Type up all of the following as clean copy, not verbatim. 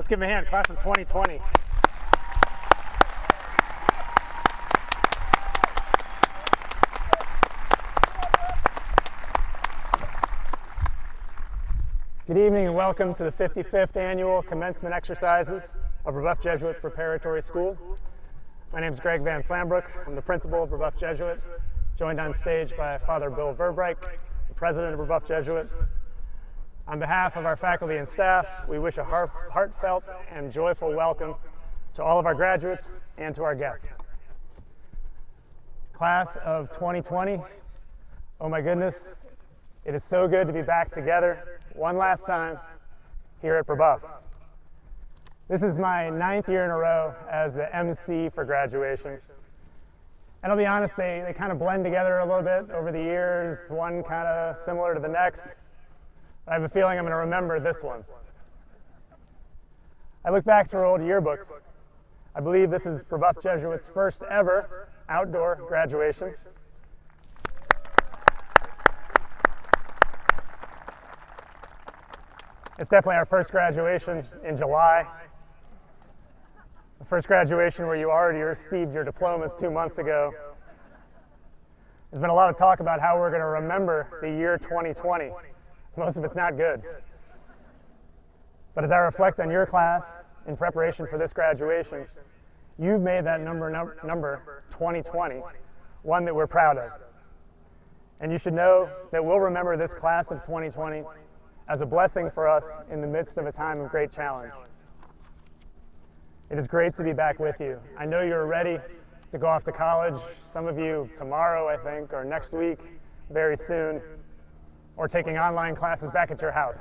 give them a hand, class of 2020. Good evening and welcome to the 55th annual commencement exercises of Brebeuf Jesuit Preparatory School. My name is Greg Van Slambrook. I'm the principal of Brebeuf Jesuit, joined on stage by Father Bill Verbreyck, the president of Brebeuf Jesuit. On behalf of our faculty and staff, we wish a heartfelt and joyful welcome to all of our graduates and to our guests. Class of 2020, oh my goodness, it is so good to be back together one last time here at Brebeuf. This is my 9th year in a row as the MC for graduation. And I'll be honest, they kind of blend together a little bit over the years, one kind of similar to the next. I have a feeling I'm going to remember this one. I look back through old yearbooks. I believe this is Brebeuf Jesuit's first ever outdoor graduation. It's definitely our first graduation in July. The first graduation where you already received your diplomas 2 months ago. There's been a lot of talk about how we're going to remember the year 2020. Most of it's not good. But as I reflect on your class in preparation for this graduation, you've made that number 2020 one that we're proud of. And you should know that we'll remember this class of 2020 as a blessing for us in the midst of a time of great challenge. It is great to be back with you. I know you're ready to go off to college, some of you tomorrow, I think, or next week, very soon, or taking online classes back at your house.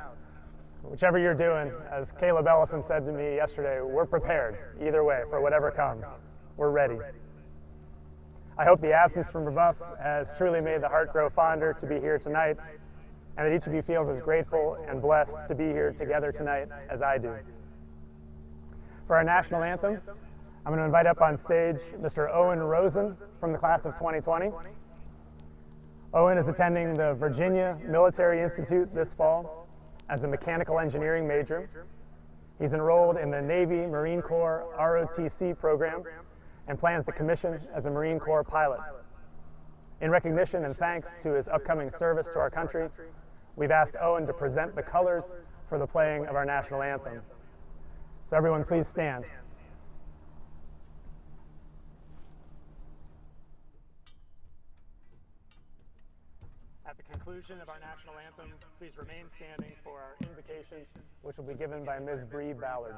Whichever you're doing, as Caleb Ellison said to me yesterday, we're prepared either way for whatever comes. We're ready. I hope the absence from Brebeuf has truly made the heart grow fonder to be here tonight, and that each of you feels as grateful and blessed to be here together tonight as I do. For our national anthem, I'm going to invite up on stage Mr. Owen Rosen from the class of 2020. Owen is attending the Virginia Military Institute this fall as a mechanical engineering major. He's enrolled in the Navy Marine Corps ROTC program and plans to commission as a Marine Corps pilot. In recognition and thanks to his upcoming service to our country, we've asked Owen to present the colors for the playing of our national anthem. So everyone, please stand. At the conclusion of our national anthem, please remain standing for our invocation, which will be given by Ms. Bree Ballard.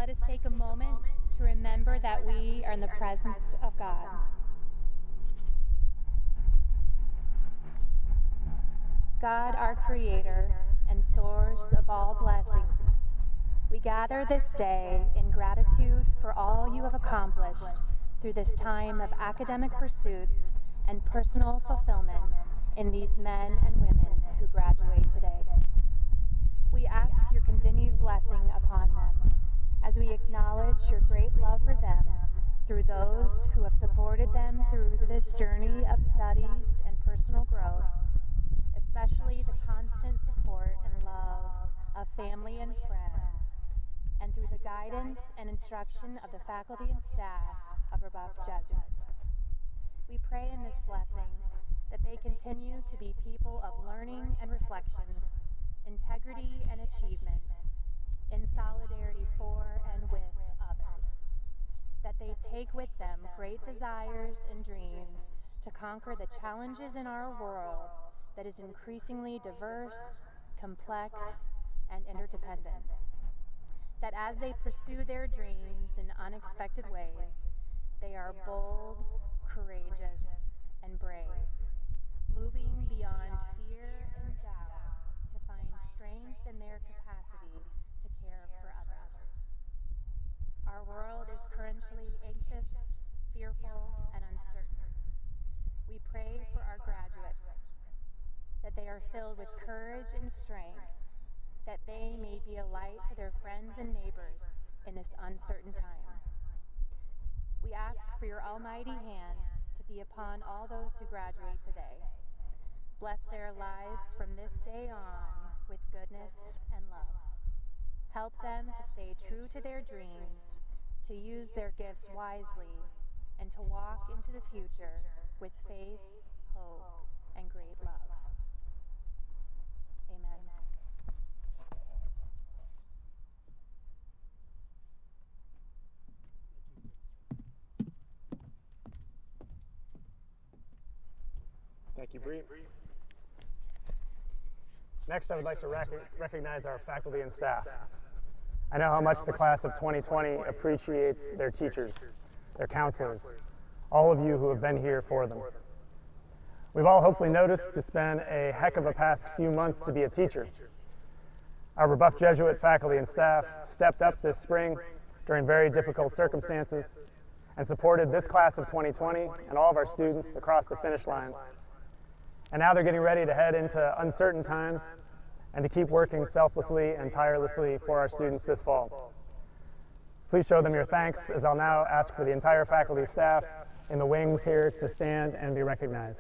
Let us take a moment to remember that we are in the presence of God. God, our Creator and source of all blessings, we gather this day in gratitude for all you have accomplished through this time of academic pursuits and personal fulfillment in these men and women who graduate today. We ask your continued blessing upon them as we acknowledge your great love for them through those who have supported them through this journey of studies and personal growth, especially the constant support and love of family and friends, and through the guidance and instruction of the faculty and staff of Brebeuf Jesuit. We pray in this blessing that they continue to be people of learning and reflection, integrity and achievement, in solidarity for and with others, that they take with them great desires and dreams to conquer the challenges in our world that is increasingly diverse, complex, and interdependent, that as they pursue their dreams in unexpected ways, they are bold, courageous, and brave, moving beyond fear and doubt to find strength in their capacity to care for others. Our world is currently anxious, fearful, and uncertain. We pray for our graduates, that they are filled with courage and strength, that they may be a light to their friends and neighbors in this uncertain time. We ask for your almighty hand to be upon all those who graduate today. Bless their lives from this day on with goodness and love. Help them to stay true to their dreams, to use their gifts wisely, and to walk into the future with faith, hope, and great love. Amen. Thank you, Bree. Next, I would like to recognize our faculty and staff. I know how much the class of 2020 appreciates their teachers, their counselors, all of you who have been here for them. We've all hopefully noticed it's been a heck of a past few months to be a teacher. Our Brebeuf Jesuit faculty and staff stepped up this spring during very difficult circumstances and supported this class of 2020 and all of our students across the finish line. And now they're getting ready to head into uncertain times and to keep working selflessly and tirelessly for our students this fall. Please show them your thanks as I'll now ask for the entire faculty staff in the wings here to stand and be recognized.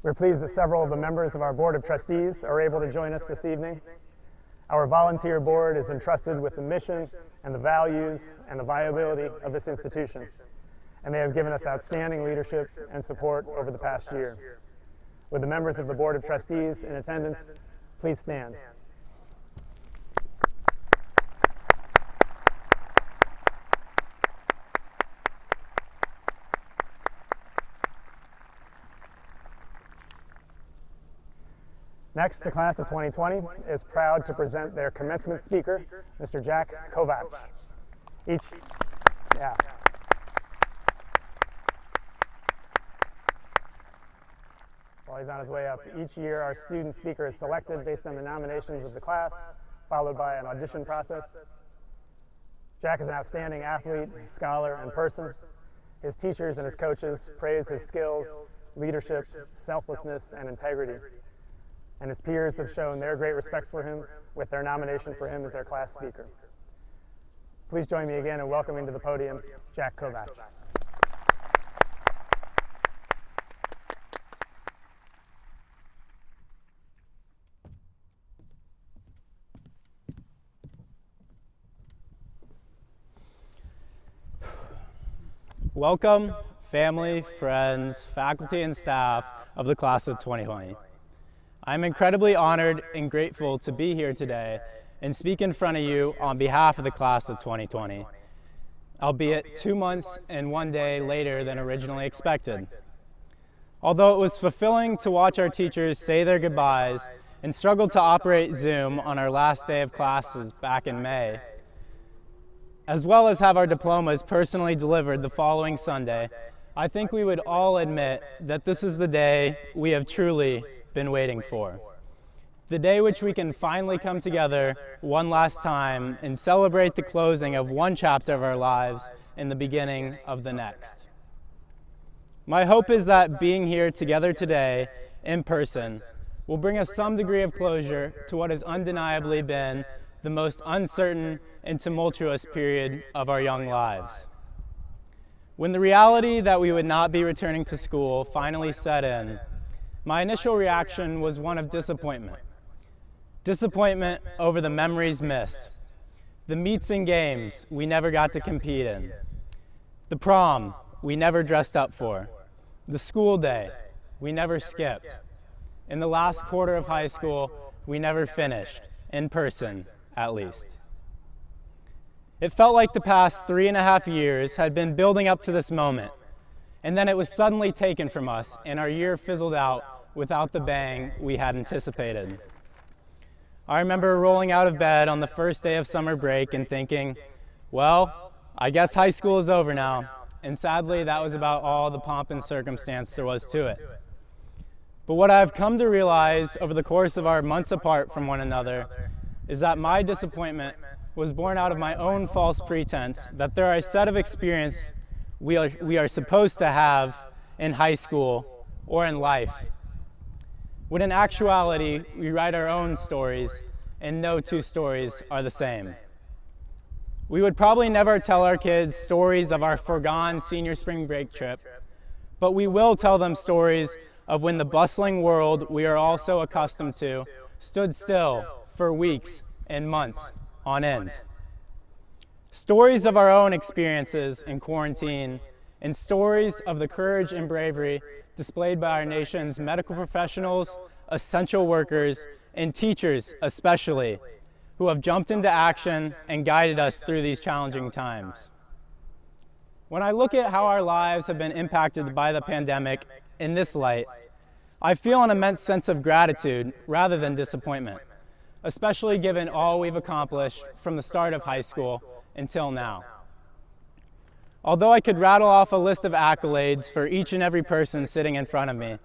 We're pleased that several of the members of our Board of Trustees are able to join us this evening. Our volunteer board is entrusted with the mission and the values and the viability of this institution, and they have given us outstanding leadership and support over the past year. Would the members of the Board of Trustees in attendance please stand? Next, the class of 2020 is proud to present their commencement speaker, Mr. Jack Kovac. While he's on his way up, each year our student speaker is selected based on the nominations of the class, followed by an audition process. Jack is an outstanding athlete, scholar, and person. His teachers and his coaches praise his skills, leadership, selflessness, and integrity. And his peers have shown their great respect for him with their nomination for him as their class speaker. Please join me again in welcoming to the podium Jack Kovac. Welcome, family, friends, faculty, and staff of the class of 2020. I'm incredibly honored and grateful to be here today and speak in front of you on behalf of the class of 2020. albeit 2 months and 1 day later than originally expected. Although it was fulfilling to watch our teachers say their goodbyes and struggle to operate Zoom on our last day of classes back in May, as well as have our diplomas personally delivered the following Sunday, I think we would all admit that this is the day we have truly been waiting for. The day which we can finally come together one last time and celebrate the closing of one chapter of our lives and the beginning of the next. My hope is that being here together today in person will bring us some degree of closure to what has undeniably been the most uncertain and tumultuous period of our young lives. When the reality that we would not be returning to school finally set in, my initial reaction was one of disappointment. Disappointment over the memories missed, the meets and games we never got to compete in, the prom we never dressed up for, the school day we never skipped, and the last quarter of high school we never finished, in person at least. It felt like the past 3.5 years had been building up to this moment, and then it was suddenly taken from us and our year fizzled out without the bang we had anticipated. I remember rolling out of bed on the first day of summer break and thinking, well, I guess high school is over now, and sadly that was about all the pomp and circumstance there was to it. But what I've come to realize over the course of our months apart from one another is that my disappointment was born out of my own false pretense that there are a set of experiences we are supposed to have in high school or in life, when in actuality we write our own stories and no two stories are the same. We would probably never tell our kids stories of our foregone senior spring break trip, but we will tell them stories of when the bustling world we are all so accustomed to stood still for weeks and months on end. Stories of our own experiences in quarantine, and stories of the courage and bravery displayed by our nation's medical professionals, essential workers, and teachers especially, who have jumped into action and guided us through these challenging times. When I look at how our lives have been impacted by the pandemic in this light, I feel an immense sense of gratitude rather than disappointment, especially given all we've accomplished from the start of high school until now. Although I could rattle off a list of accolades for each and every person sitting in front of me,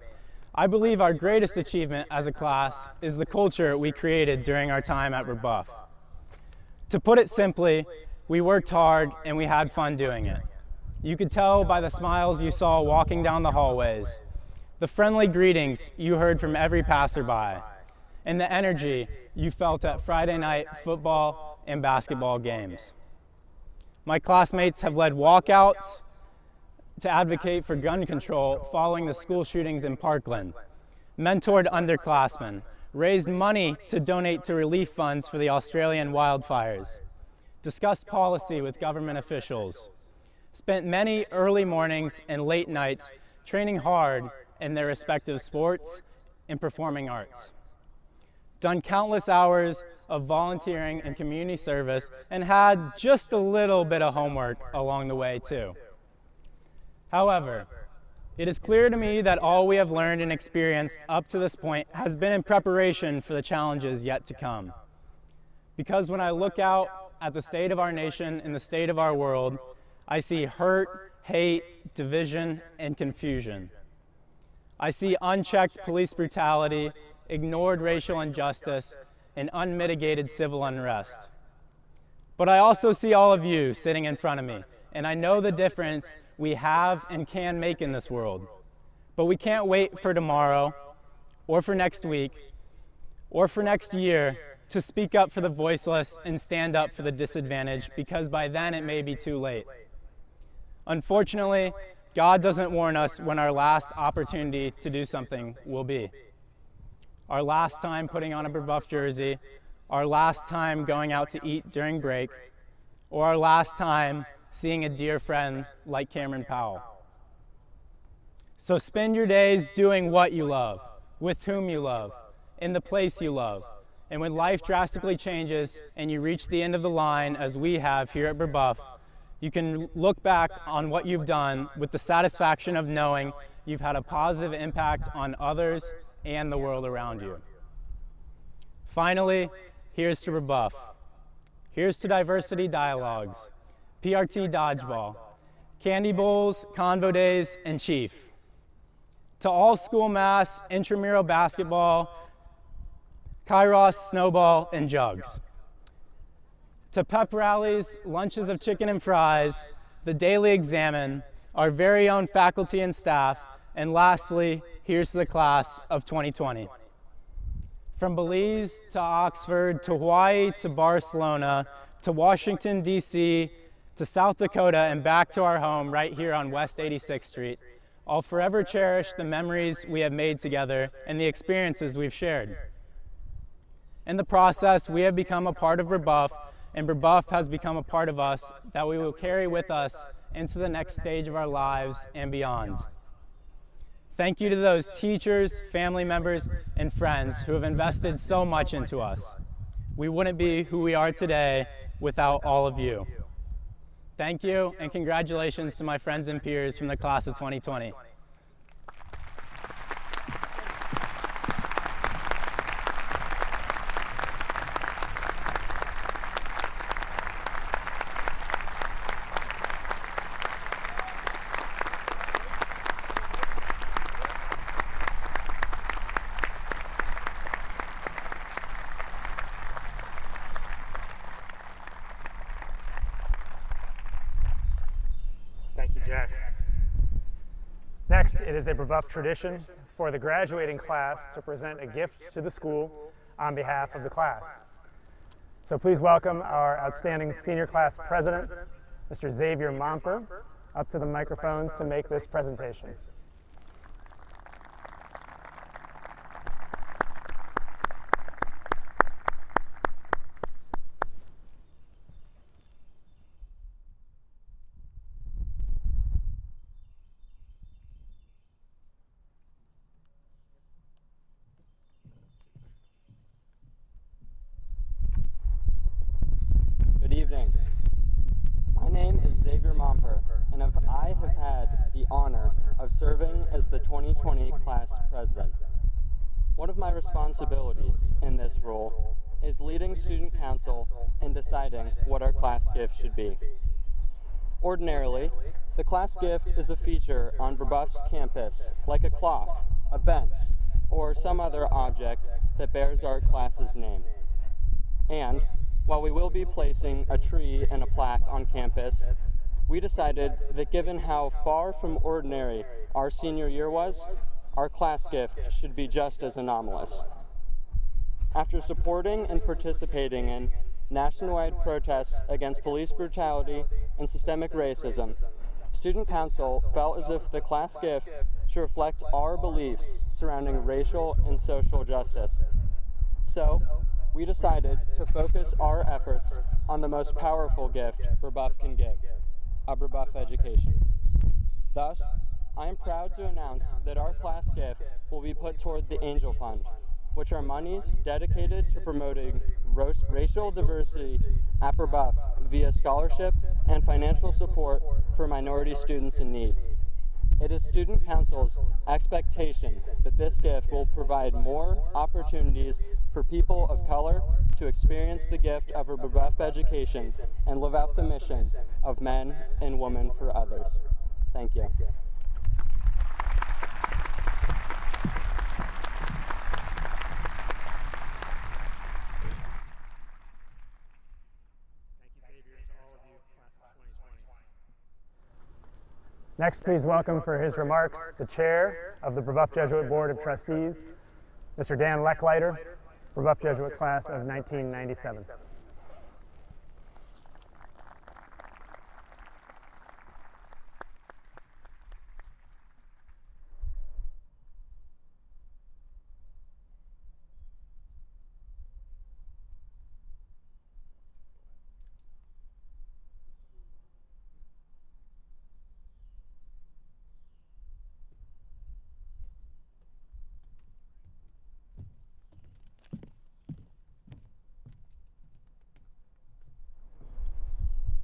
I believe our greatest achievement as a class is the culture we created during our time at Brebeuf. To put it simply, we worked hard and we had fun doing it. You could tell by the smiles you saw walking down the hallways, the friendly greetings you heard from every passerby, and the energy you felt at Friday night football and basketball games. My classmates have led walkouts to advocate for gun control following the school shootings in Parkland, mentored underclassmen, raised money to donate to relief funds for the Australian wildfires, discussed policy with government officials, spent many early mornings and late nights training hard in their respective sports and performing arts, done countless hours of volunteering and community service, and had just a little bit of homework along the way too. However, it is clear to me that all we have learned and experienced up to this point has been in preparation for the challenges yet to come. Because when I look out at the state of our nation and the state of our world, I see hurt, hate, division, and confusion. I see unchecked police brutality, ignored racial injustice, and unmitigated civil unrest. But I also see all of you sitting in front of me, and I know the difference we have and can make in this world. But we can't wait for tomorrow, or for next week, or for next year to speak up for the voiceless and stand up for the disadvantaged, because by then it may be too late. Unfortunately, God doesn't warn us when our last opportunity to do something will be. Our last time putting on a Brebeuf jersey, our last time going out to eat during break, or our last time seeing a dear friend like Cameron Powell. So spend your days doing what you love, with whom you love, in the place you love. And when life drastically changes and you reach the end of the line, as we have here at Brebeuf, you can look back on what you've done with the satisfaction of knowing you've had a positive impact on others and the world around you. Finally, here's to Brebeuf. Here's to diversity dialogues, PRT dodgeball, candy bowls, convo days, and chief. To all school mass, intramural basketball, kairos, snowball, and jugs. To pep rallies, lunches of chicken and fries, the daily examine, our very own faculty and staff, and lastly, here's to the class of 2020. From Belize to Oxford, to Hawaii, to Barcelona, to Washington, D.C., to South Dakota, and back to our home right here on West 86th Street, I'll forever cherish the memories we have made together and the experiences we've shared. In the process, we have become a part of Brebeuf, and Brebeuf has become a part of us that we will carry with us into the next stage of our lives and beyond. Thank you to those teachers, family members, and friends who have invested so much into us. We wouldn't be who we are today without all of you. Thank you, and congratulations to my friends and peers from the class of 2020. Thank you, Jack. Next, it is a Brebeuf tradition for the graduating class to present a gift to the school on behalf of the class. So please welcome our outstanding senior class president, Mr. Xavier Momper, up to the microphone to make this presentation. Good evening. My name is Xavier Momper, and I have had the honor of serving as the 2020 class president. One of my responsibilities in this role is leading student council and deciding what our class gift should be. Ordinarily, the class gift is a feature on Brebeuf's campus, like a clock, a bench, or some other object that bears our class's name. And while we will be placing a tree and a plaque on campus, we decided that given how far from ordinary our senior year was, our class gift should be just as anomalous. After supporting and participating in nationwide protests against police brutality and systemic racism, Student Council felt as if the class gift should reflect our beliefs surrounding racial and social justice. So, we decided to focus our efforts on the most powerful gift Brebeuf can give, a Brebeuf education. Thus, I am proud to announce that our class gift will be put toward the Angel Fund, which are monies dedicated to promoting racial diversity at Brebeuf via scholarship and financial support for minority students in need. It is Student Council's expectation that this gift will provide more opportunities for people of color to experience the gift of a Brebeuf education and live out the mission of men and women for others. Thank you. Next, please welcome for his remarks the chair of the Brebeuf Jesuit Board of Trustees, Mr. Dan Lechleiter, Brebeuf Jesuit class of 1997.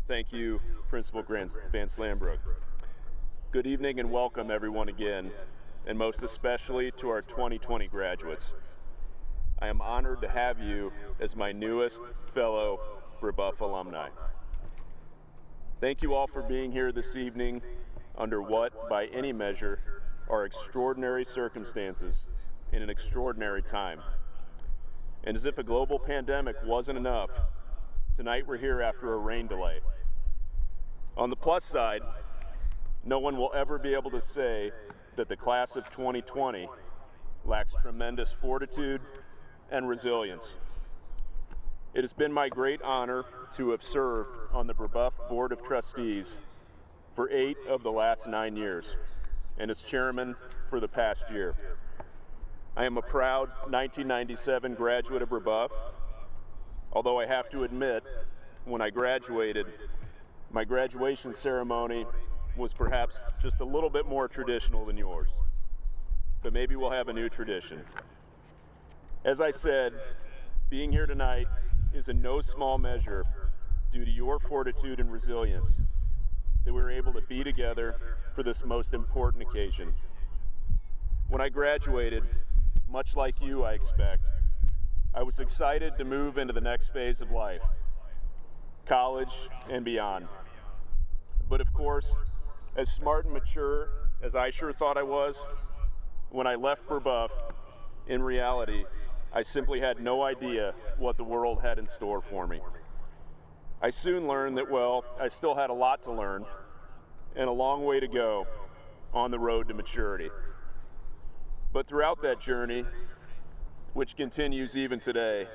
Thank you, Principal Van Slambrook. Good evening and welcome everyone again, and most especially to our 2020 graduates. I am honored to have you as my newest fellow Brebeuf alumni. Thank you all for being here this evening under what, by any measure, are extraordinary circumstances in an extraordinary time. And as if a global pandemic wasn't enough, tonight we're here after a rain delay. On the plus side, no one will ever be able to say that the class of 2020 lacks tremendous fortitude and resilience. It has been my great honor to have served on the Brebeuf Board of Trustees for 8 of the last 9 years, and as chairman for the past year. I am a proud 1997 graduate of Brebeuf, although I have to admit, when I graduated, my graduation ceremony was perhaps just a little bit more traditional than yours. But maybe we'll have a new tradition. As I said, being here tonight is in no small measure due to your fortitude and resilience that we were able to be together for this most important occasion. When I graduated, much like you, I expect, I was excited to move into the next phase of life, college and beyond. But of course, as smart and mature as I sure thought I was, when I left Brebeuf, in reality, I simply had no idea what the world had in store for me. I soon learned that, well, I still had a lot to learn and a long way to go on the road to maturity. But throughout that journey, which continues even today,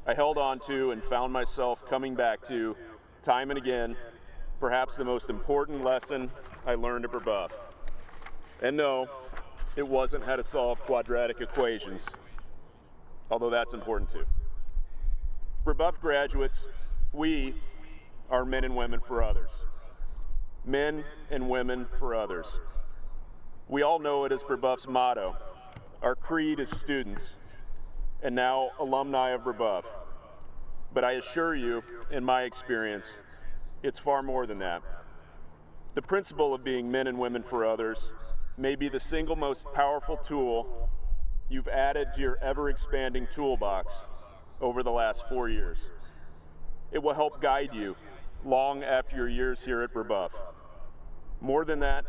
I held on to and found myself coming back to, time and again, perhaps the most important lesson I learned at Brebeuf. And no, it wasn't how to solve quadratic equations, although that's important too. Brebeuf graduates, we are men and women for others. Men and women for others. We all know it as Brebeuf's motto, our creed as students, and now alumni of Brebeuf. But I assure you, in my experience, it's far more than that. The principle of being men and women for others may be the single most powerful tool you've added to your ever-expanding toolbox over the last 4 years. It will help guide you long after your years here at Brebeuf. More than that,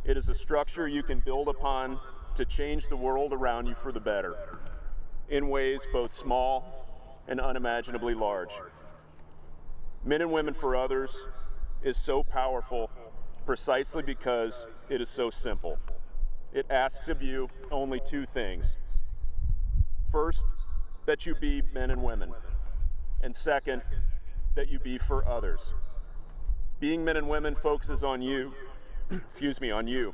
it is a structure you can build upon to change the world around you for the better, in ways both small and unimaginably large. Men and Women for Others is so powerful precisely because it is so simple. It asks of you only 2 things. First, that you be men and women. And second, that you be for others. Being men and women focuses on you, on you.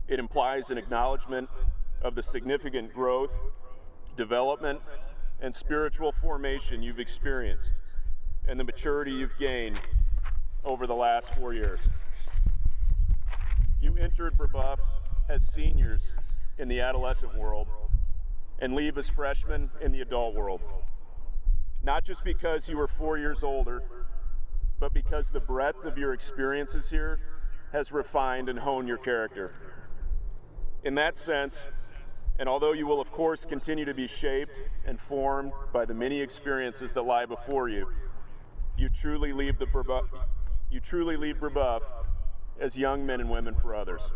It implies an acknowledgement of the significant growth, development, and spiritual formation you've experienced and the maturity you've gained over the last 4 years. You entered Brebeuf as seniors in the adolescent world and leave as freshmen in the adult world. Not just because you were 4 years older, but because the breadth of your experiences here has refined and honed your character. In that sense, and although you will of course continue to be shaped and formed by the many experiences that lie before you, you truly leave Brebeuf as young men and women for others.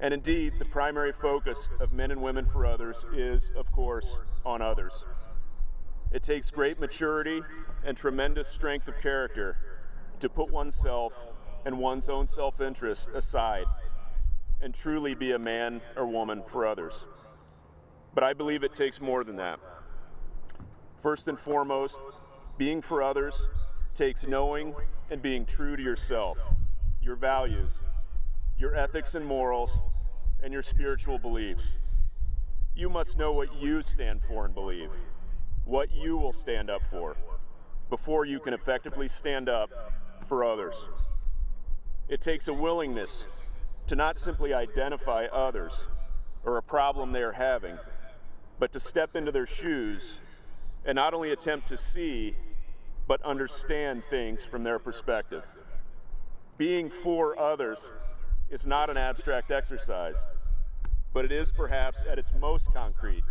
And indeed, the primary focus of Men and Women for Others is, of course, on others. It takes great maturity and tremendous strength of character to put oneself and one's own self-interest aside and truly be a man or woman for others. But I believe it takes more than that. First and foremost, being for others takes knowing and being true to yourself, your values, your ethics and morals, and your spiritual beliefs. You must know what you stand for and believe, what you will stand up for, before you can effectively stand up for others. It takes a willingness to not simply identify others or a problem they are having, but to step into their shoes and not only attempt to see, but understand things from their perspective. Being for others is not an abstract exercise, but it is perhaps at its most concrete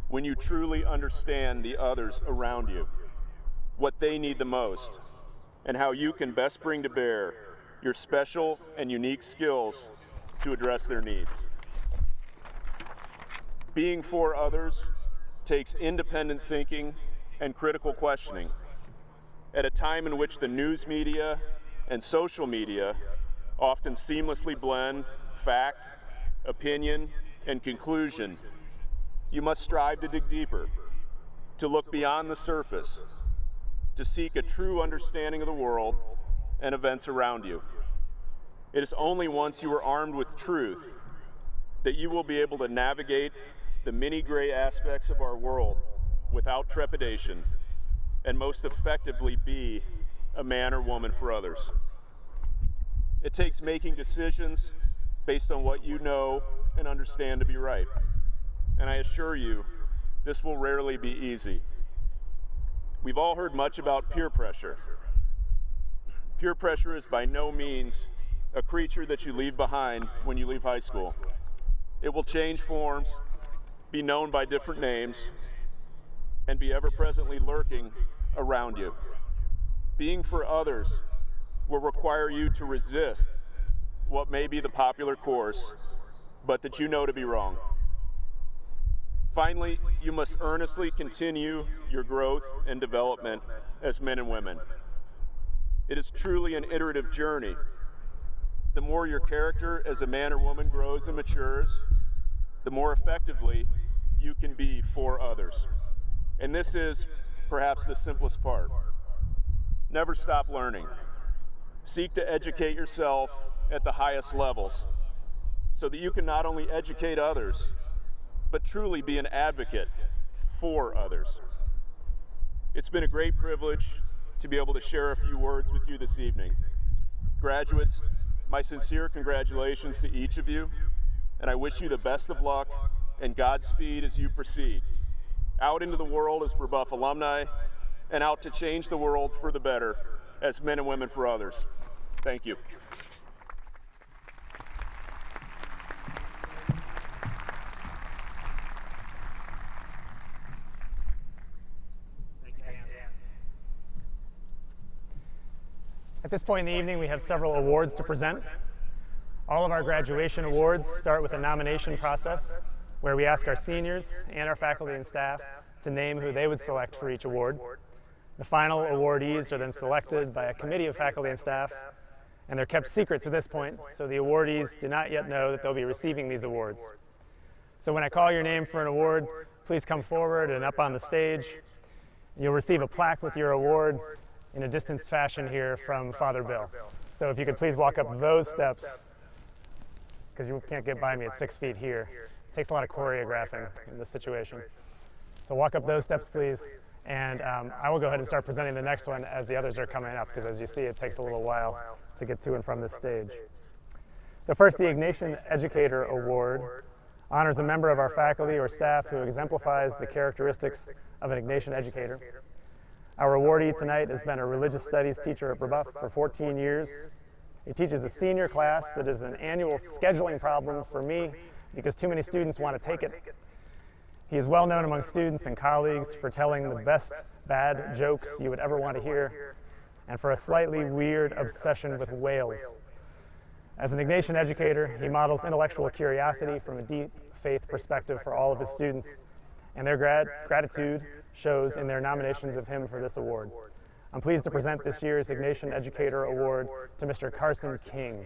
when you truly understand the others around you, what they need the most, and how you can best bring to bear your special and unique skills to address their needs. Being for others takes independent thinking and critical questioning. At a time in which the news media and social media often seamlessly blend fact, opinion, and conclusion, you must strive to dig deeper, to look beyond the surface, to seek a true understanding of the world and events around you. It is only once you are armed with truth that you will be able to navigate the many gray aspects of our world without trepidation and most effectively be a man or woman for others. It takes making decisions based on what you know and understand to be right. And I assure you, this will rarely be easy. We've all heard much about peer pressure. Peer pressure is by no means a creature that you leave behind when you leave high school. It will change forms, be known by different names, and be ever-presently lurking around you. Being for others will require you to resist what may be the popular course, but that you know to be wrong. Finally, you must earnestly continue your growth and development as men and women. It is truly an iterative journey. The more your character as a man or woman grows and matures, the more effectively you can be for others. And this is perhaps the simplest part. Never stop learning. Seek to educate yourself at the highest levels so that you can not only educate others, but truly be an advocate for others. It's been a great privilege to be able to share a few words with you this evening. Graduates, my sincere congratulations to each of you, and I wish you the best of luck and Godspeed as you proceed out into the world as Brebeuf alumni and out to change the world for the better as men and women for others. Thank you. At this point in the evening, we have several awards to present. All of our graduation awards start with a nomination process where we ask our seniors and our faculty and staff to name who they would select for each award. The final awardees are then selected by a committee of faculty and staff, and they're kept secret to this point, so the awardees do not yet know that they'll be receiving these awards. So when I call your name for an award, please come forward and up on the stage. You'll receive a plaque with your award in a distanced fashion here from Father Bill. So if you could please walk up those steps, because you can't get by me at 6 feet here. It takes a lot of choreographing in this situation. So walk up those steps, please, and I will go ahead and start presenting the next one as the others are coming up, because as you see, it takes a little while to get to and from this stage. So first, the Ignatian Educator Award honors a member of our faculty or staff who exemplifies the characteristics of an Ignatian educator. Our awardee tonight has been a religious studies teacher at Brebeuf for 14 years. He teaches a senior class that is an annual scheduling problem for me because too many students want to take it. He is well known among students and colleagues for telling the best bad jokes you would ever want to hear, and for a slightly weird obsession with whales. As an Ignatian educator, he models intellectual curiosity from a deep faith perspective for all of his students, and their gratitude shows in their nominations of him for this award. I'm pleased to present this year's Ignatian Educator Award to Mr. Carson King.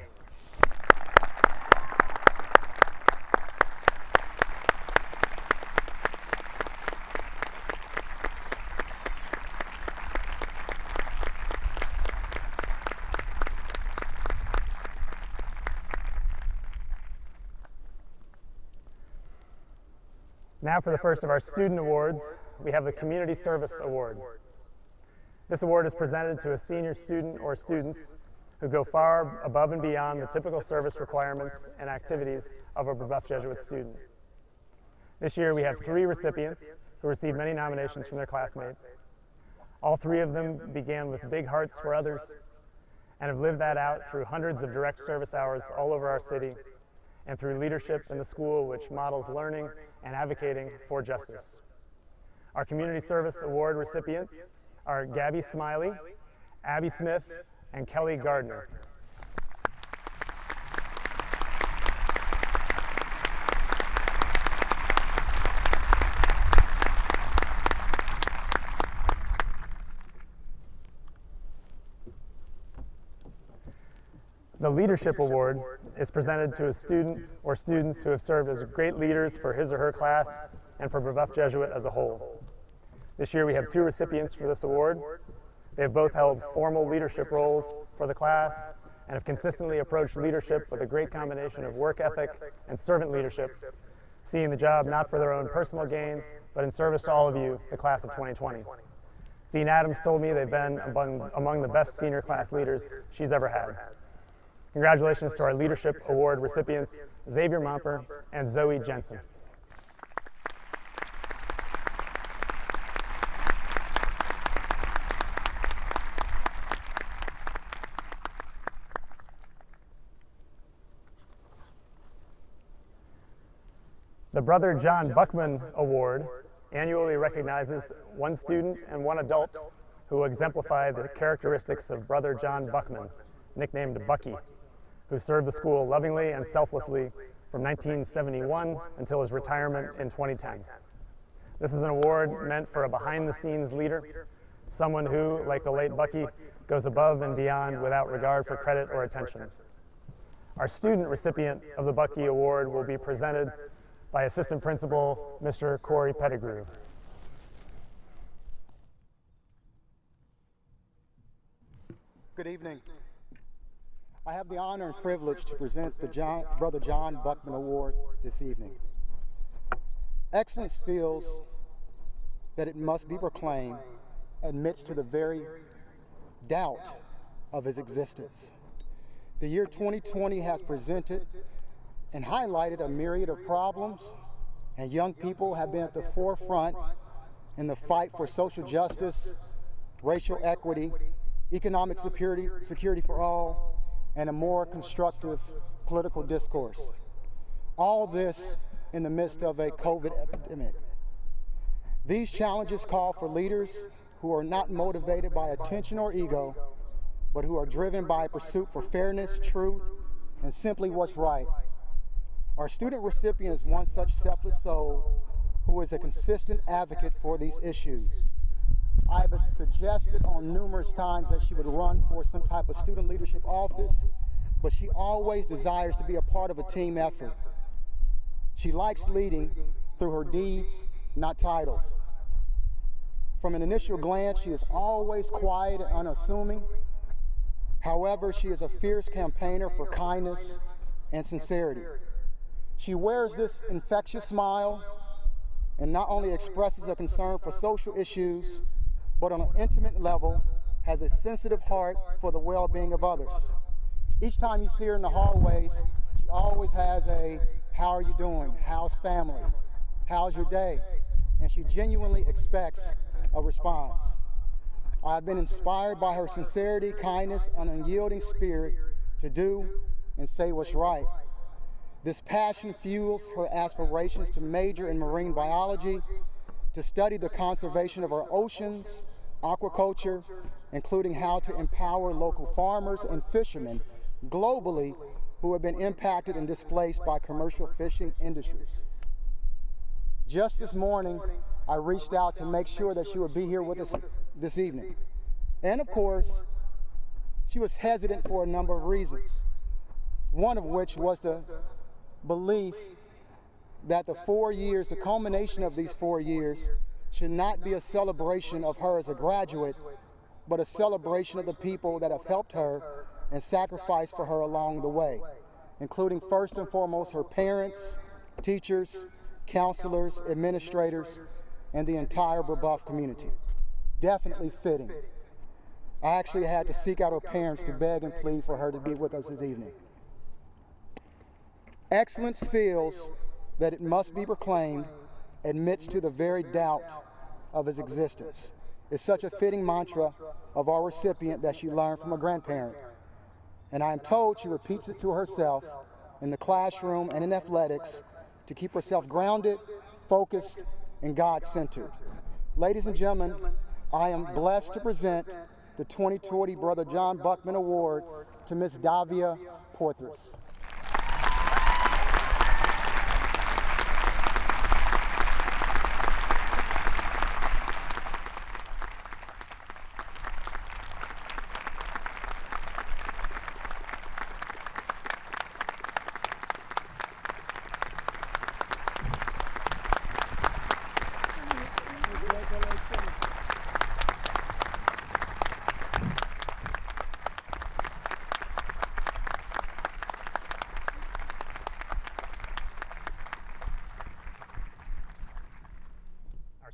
Now for the first of our student awards, we have the Community Service Award. This award is presented to a senior student or students who go far above and beyond the typical service requirements and activities of a Brebeuf Jesuit student. This year we have 3 recipients who received many nominations from their classmates. All three of them began with big hearts for others and have lived that out through hundreds of direct service hours all over our city and through leadership in the school which models learning and advocating for justice. Our Community Service Award recipients are Gabby Smiley, Abby Smith, and Kelly Gardner. The Leadership Award is presented to a student or students who have served as great leaders for his or her class and for Brebeuf Jesuit as a whole. This year we have two recipients for this award. They have both held formal leadership roles for the class and have consistently approached leadership with a great combination of work ethic and servant leadership, seeing the job not for their own personal gain, but in service to all of you, the class of 2020. Dean Adams told me they've been among the best senior class leaders she's ever had. Congratulations to our Leadership Award recipients, Xavier Momper and Zoe Jensen. The Brother John Buckman Award annually recognizes one student and one adult who exemplify the characteristics of Brother John Buckman, nicknamed Bucky, who served the school lovingly and selflessly from 1971 until his retirement in 2010. This is an award meant for a behind-the-scenes leader, someone who, like the late Bucky, goes above and beyond without regard for credit or attention. Our student recipient of the Bucky Award will be presented by Assistant Principal Mr. Corey Pettigrew. Good evening. I have the honor and privilege to present the Brother John Buckman Award this evening. Excellence feels that it must be proclaimed amidst to the very doubt of his existence. The year 2020 has presented and highlighted a myriad of problems, and young people have been at the forefront in the fight for social justice, racial equity, economic security for all, and a more constructive political discourse. All this in the midst of a COVID epidemic. These challenges call for leaders who are not motivated by attention or ego, but who are driven by a pursuit for fairness, truth, and simply what's right. Our student recipient is one such selfless soul who is a consistent advocate for these issues. I have suggested on numerous times that she would run for some type of student leadership office, but she always desires to be a part of a team effort. She likes leading through her deeds, not titles. From an initial glance, she is always quiet and unassuming. However, she is a fierce campaigner for kindness and sincerity. She wears this infectious smile and not only expresses a concern for social issues, but on an intimate level has a sensitive heart for the well-being of others. Each time you see her in the hallways, she always has a, "How are you doing? How's family? How's your day?" And she genuinely expects a response. I've been inspired by her sincerity, kindness, and unyielding spirit to do and say what's right. This passion fuels her aspirations to major in marine biology, to study the conservation of our oceans, aquaculture, including how to empower local farmers and fishermen globally who have been impacted and displaced by commercial fishing industries. Just this morning, I reached out to make sure that she would be here with us this evening. And of course, she was hesitant for a number of reasons, one of which was the belief that the 4 years, the culmination of these 4 years, should not be a celebration of her as a graduate, but a celebration of the people that have helped her and sacrificed for her along the way, including first and foremost her parents, teachers, counselors, administrators, and the entire Brebeuf community. Definitely fitting. I actually had to seek out her parents to beg and plead for her to be with us this evening. Excellence feels that it must be proclaimed amidst to the very doubt of his existence. is such a fitting mantra of our recipient that she learned from a grandparent. And I am told she repeats it to herself in the classroom and in athletics to keep herself grounded, focused, and God-centered. Ladies and gentlemen, I am blessed to present the 2020 Brother John Buckman Award to Ms. Davia Porthras.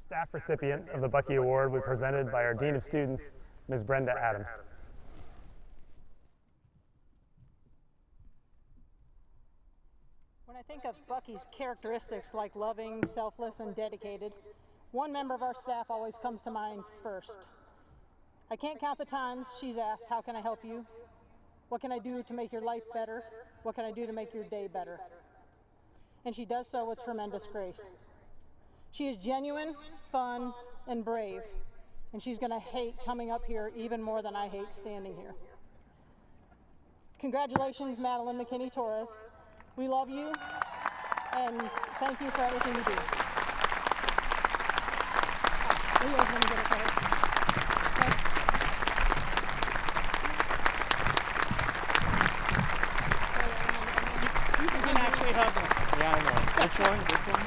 Staff recipient of the Bucky Award will be presented by our Dean of Students, Ms. Brenda Adams. When I think of Bucky's characteristics like loving, selfless, and dedicated, one member of our staff always comes to mind first. I can't count the times she's asked, "How can I help you? What can I do to make your life better? What can I do to make your day better?" And she does so with tremendous grace. She is genuine, fun, and brave, and she's going to hate coming up here even more than I hate standing here. Congratulations, Madeline McKinney-Torres. We love you, and thank you for everything you do. You guys want to get a photo? You can actually hug them. Yeah, I know. Which one? This one?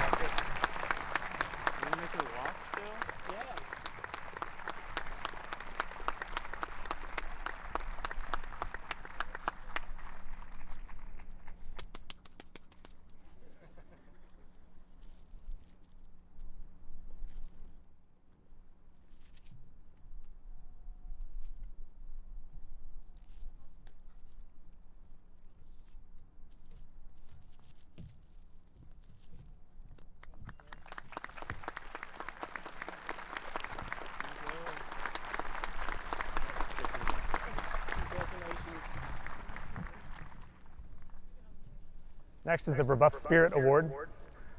Next is the Brebeuf Spirit Award.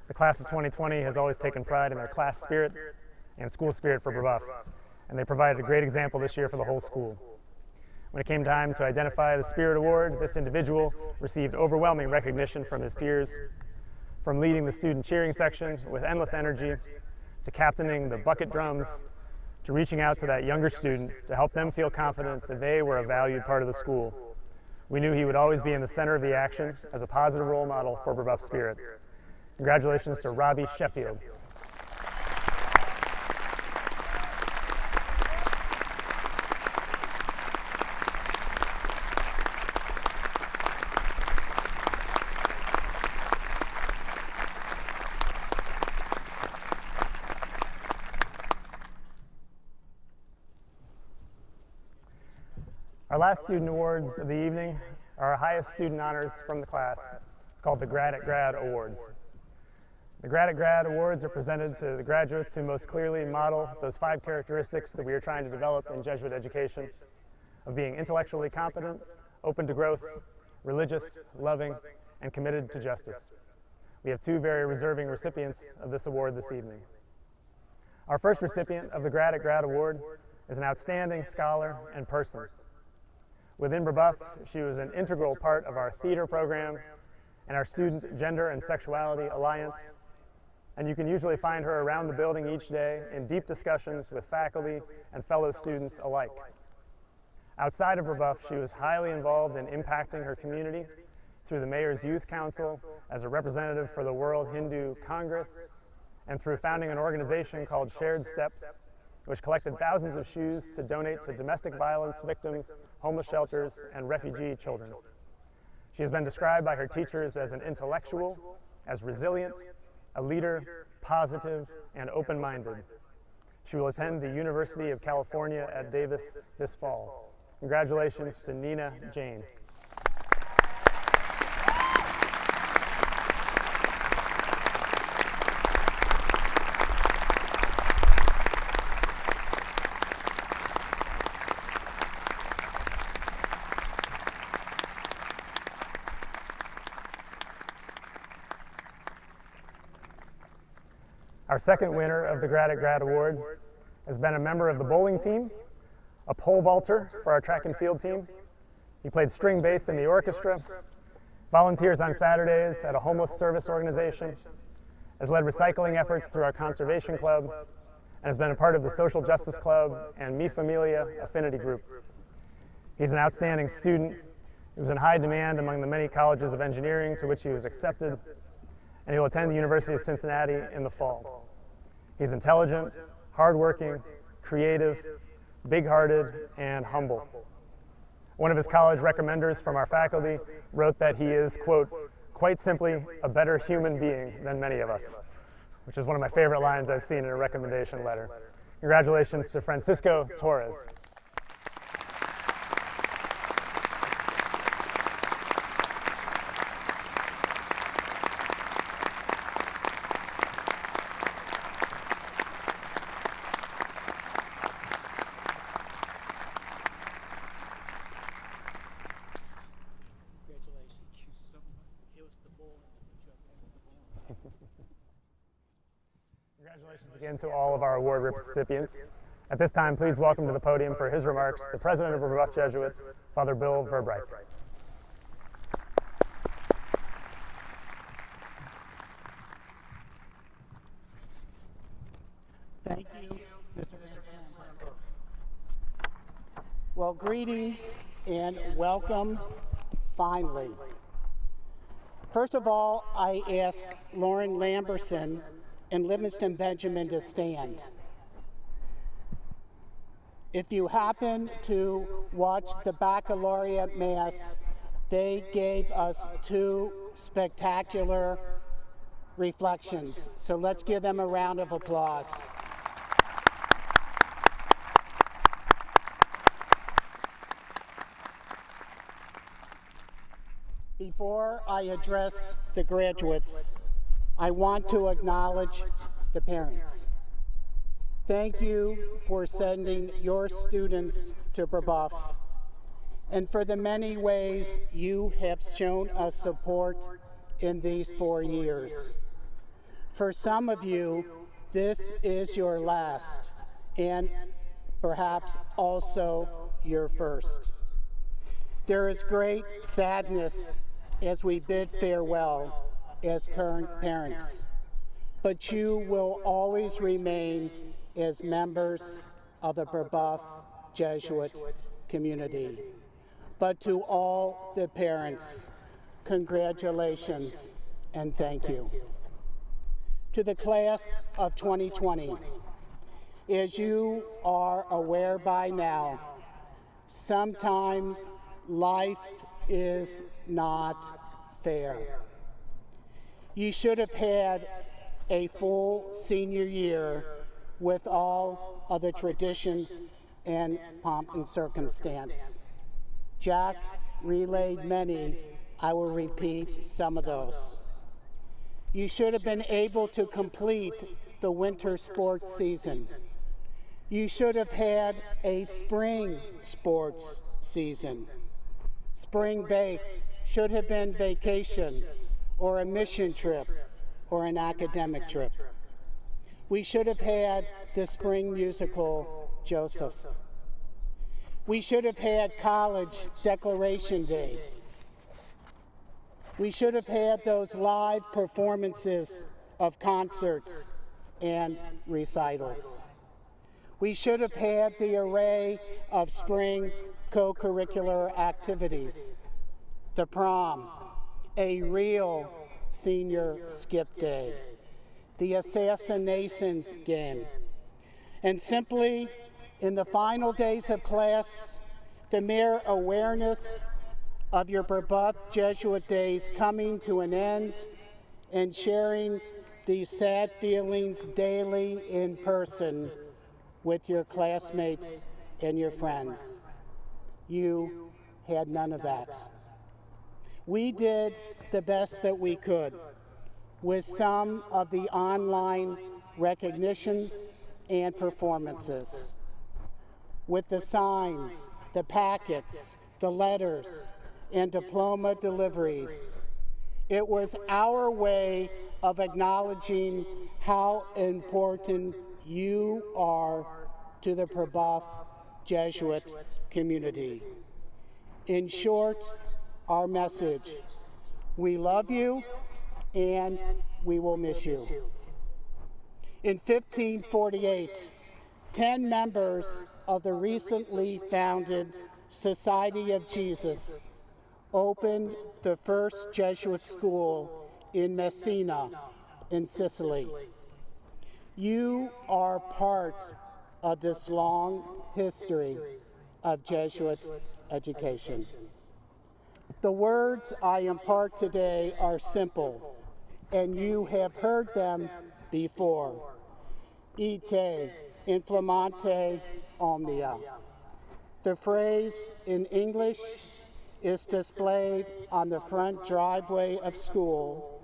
The class of 2020 has always taken pride in their class spirit and school spirit for Brebeuf, and they provided a great example this year for the whole school. When it came time to identify the Spirit Award, this individual received overwhelming recognition from his peers, from leading the student cheering section with endless energy, to captaining the bucket drums, to reaching out to that younger student to help them feel confident that they were a valued part of the school. We knew he would always be in the center of the action as a positive role model for Brebeuf Spirit. Congratulations to Robbie Sheffield. Our last student awards of the evening are our highest student honors from the class. It's called the Grad at Grad Awards. The Grad at Grad Awards are presented to the graduates who most clearly model those 5 characteristics that we are trying to develop in Jesuit education, of being intellectually competent, open to growth, religious, loving, and committed to justice. We have 2 very deserving recipients of this award this evening. Our first recipient of the Grad at Grad Award is an outstanding scholar and person. Within Brebeuf, she was an integral part of our theater program and our Student Gender and Sexuality Alliance, and you can usually find her around the building each day in deep discussions with faculty and fellow students alike. Outside of Brebeuf, she was highly involved in impacting her community through the Mayor's Youth Council as a representative for the World Hindu Congress, and through founding an organization called Shared Steps, which collected thousands of shoes to donate to domestic violence victims, homeless shelters, and refugee children. She has been described by her teachers as an intellectual, as resilient, a leader, positive, and open-minded. She will attend the University of California at Davis this fall. Congratulations to Nina Jane. Our second winner of the Grad at Grad Award has been a member of the bowling team, a pole vaulter for our track and field team. He played string bass in the orchestra, volunteers on Saturdays at a homeless service organization, has led recycling efforts through our conservation club, and has been a part of the Social Justice Club and Mi Familia affinity group. He's an outstanding student. He was in high demand among the many colleges of engineering to which he was accepted, and he will attend the University of Cincinnati in the fall. He's intelligent, hardworking, creative, big-hearted, and humble. One of his college recommenders from our faculty wrote that he is, quote, quite simply a better human being than many of us, which is one of my favorite lines I've seen in a recommendation letter. Congratulations to Francisco Torres. Congratulations again to all of our award recipients. At this time, please welcome to the podium for his remarks the president of Brebeuf Jesuit, Father Bill Verbright. Thank you, Mr. Well, greetings and welcome, finally. First of all, I ask Lauren Lamberson and Livingston Benjamin to stand. If you happen to watch the baccalaureate mass, they gave us two spectacular reflections. So let's give them a round of applause. Before I address the graduates, I want to acknowledge the parents. Thank you for sending your students to Brebeuf and for the many ways you have shown us support in these 4 years. For some of you, this is your last and perhaps also your first. There is great sadness as we bid farewell as current parents, but you will always remain as members of the Brebeuf Jesuit community. But to all the parents, congratulations and thank you. To the class of 2020, as you are aware by now, sometimes life is not fair. You should have had a full senior year with all of the traditions and pomp and circumstance. Jack relayed many. I will repeat some of those. You should have been able to complete the winter sports season. You should have had a spring sports season. Spring break should have been vacation or a mission trip or an academic trip. We should have had the spring musical, Joseph. We should have had college declaration day. We should have had those live performances of concerts and recitals. We should have had the array of spring co-curricular activities, the prom, a real senior skip day, the assassinations game, and simply in the final days of class, the mere awareness of your Brebeuf Jesuit days coming to an end and sharing these sad feelings daily in person with your classmates and your friends. You had none of that. We did the best that we could with some of the online recognitions and performances, with the signs, the packets, the letters, and diploma deliveries. It was our way of acknowledging how important you are to the Brebeuf Jesuit community. In short, our message: we love you and we will miss you. In 1548, 10 members of the recently founded Society of Jesus opened the first Jesuit school in Messina in Sicily. You are part of this long history of Jesuit education. The words I impart today are simple, and you have heard them before. Ite inflammante omnia. The phrase in English is displayed on the front driveway of school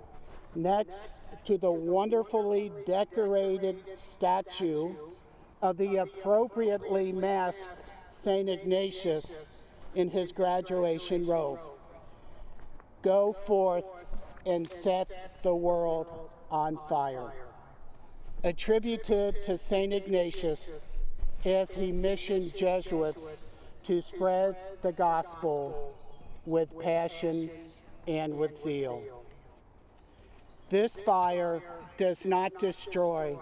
next to the wonderfully decorated statue of the appropriately masked St. Ignatius in his graduation robe. Go forth and set the world on fire. Attributed to St. Ignatius as he missioned Jesuits to spread the gospel with passion and with zeal. This fire does not destroy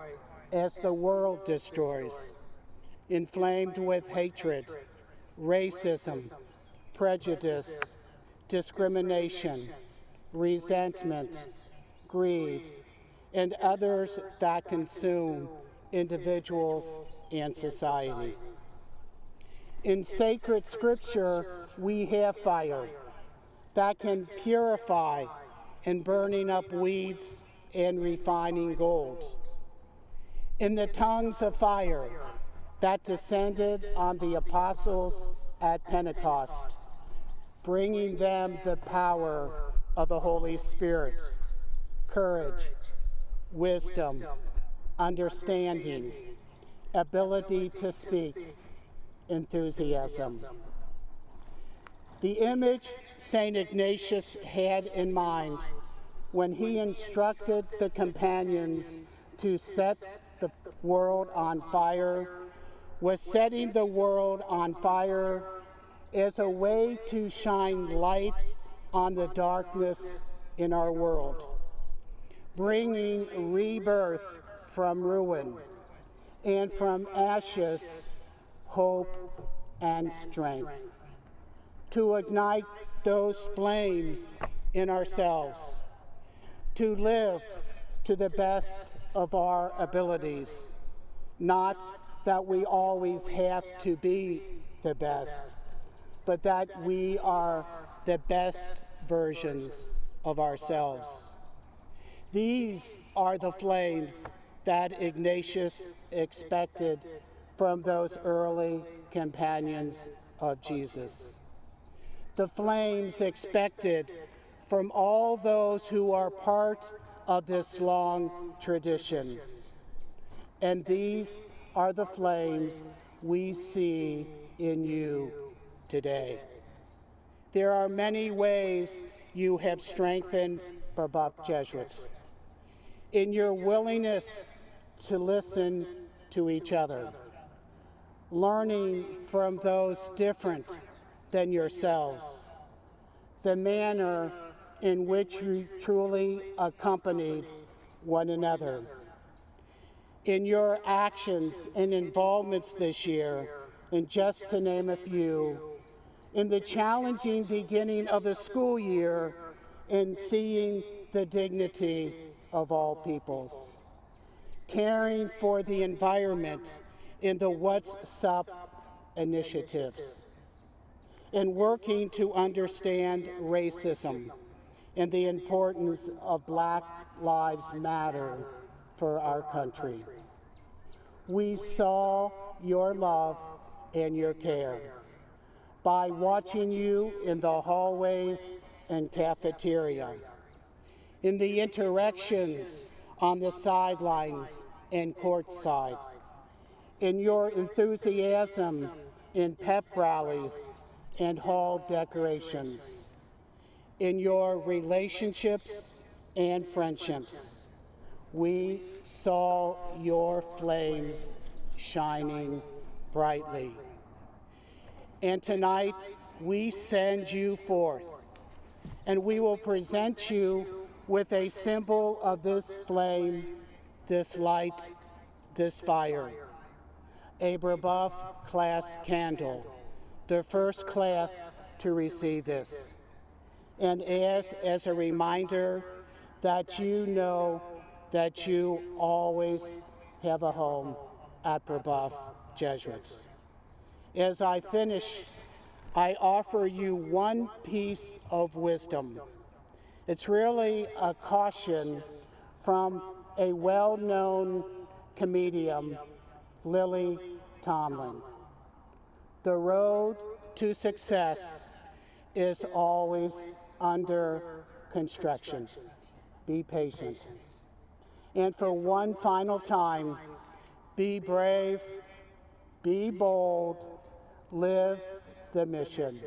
as the world destroys, inflamed with hatred, racism, prejudice, discrimination, resentment, greed, and others that consume individuals and society. In sacred scripture, we have fire that can purify and burning up weeds and refining gold. In the tongues of fire that descended on the apostles at Pentecost, bringing them the power of the Holy Spirit, courage, wisdom, understanding, ability to speak, enthusiasm. The image St. Ignatius had in mind when he instructed the companions to set the world on fire was setting the world on fire as a way to shine light on the darkness in our world, bringing rebirth from ruin and from ashes, hope and strength, to ignite those flames in ourselves, to live to the best of our abilities, not that we always have to be the best, but that we are the best versions of ourselves. These are the flames that Ignatius expected from those early companions of Jesus. The flames expected from all those who are part of this long tradition. And these are the flames we see in you today. There are many ways you have strengthened Brebeuf Jesuit. In your willingness to listen to each other, learning from those different than yourselves, the manner in which you truly accompanied one another. In your actions and involvements this year, and just to name a few, in the challenging beginning of the school year and seeing the dignity of all peoples, caring for the environment in the What's Up initiatives, and working to understand racism and the importance of Black Lives Matter for our country. We saw your love and your care by watching you in the hallways and cafeteria, in the interactions on the sidelines and courtside, in your enthusiasm in pep rallies and hall decorations, in your relationships and friendships, we saw your flames shining brightly. And tonight, we send you forth, and we will present you with a symbol of this flame, this light, this fire, a Brebeuf class candle, the first class to receive this. And as a reminder that you know that you always have a home at Brebeuf Jesuit. As I finish, I offer you one piece of wisdom. It's really a caution from a well-known comedian, Lily Tomlin. The road to success is always under construction. Be patient. And for one final time, be brave, be bold, live the mission.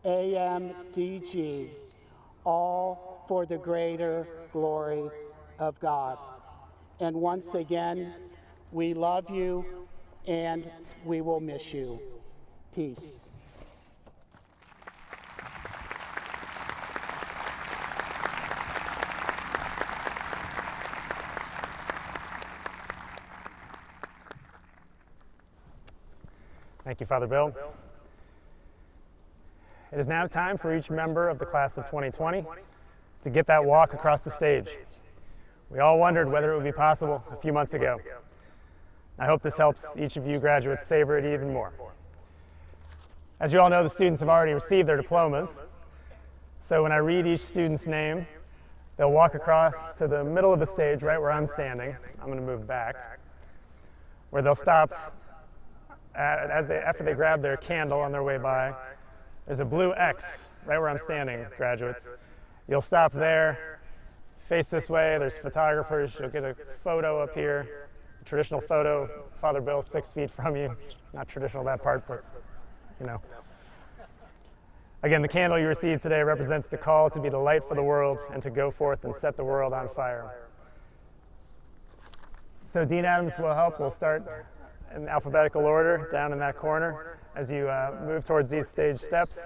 AMDG, all for the greater glory of God. And once again, we love you and we will miss you. Peace. Thank you, Father Bill. It is now time for each member of the class of 2020 to get that walk across the stage. We all wondered whether it would be possible a few months ago. I hope this helps each of you graduates savor it even more. As you all know, the students have already received their diplomas, so when I read each student's name, they'll walk across to the middle of the stage, right where I'm standing. I'm going to move back, where they'll stop after they grab their candle on their way by. There's a blue X right where I'm standing, graduates. You'll stop there, face this way. There's photographers. You'll get a photo up here, a traditional photo. Father Bill's 6 feet from you. Not traditional that part, but you know. Again, the candle you received today represents the call to be the light for the world and to go forth and set the world on fire. So Dean Adams will help. We'll start in alphabetical order down in that corner as you move towards these stage steps.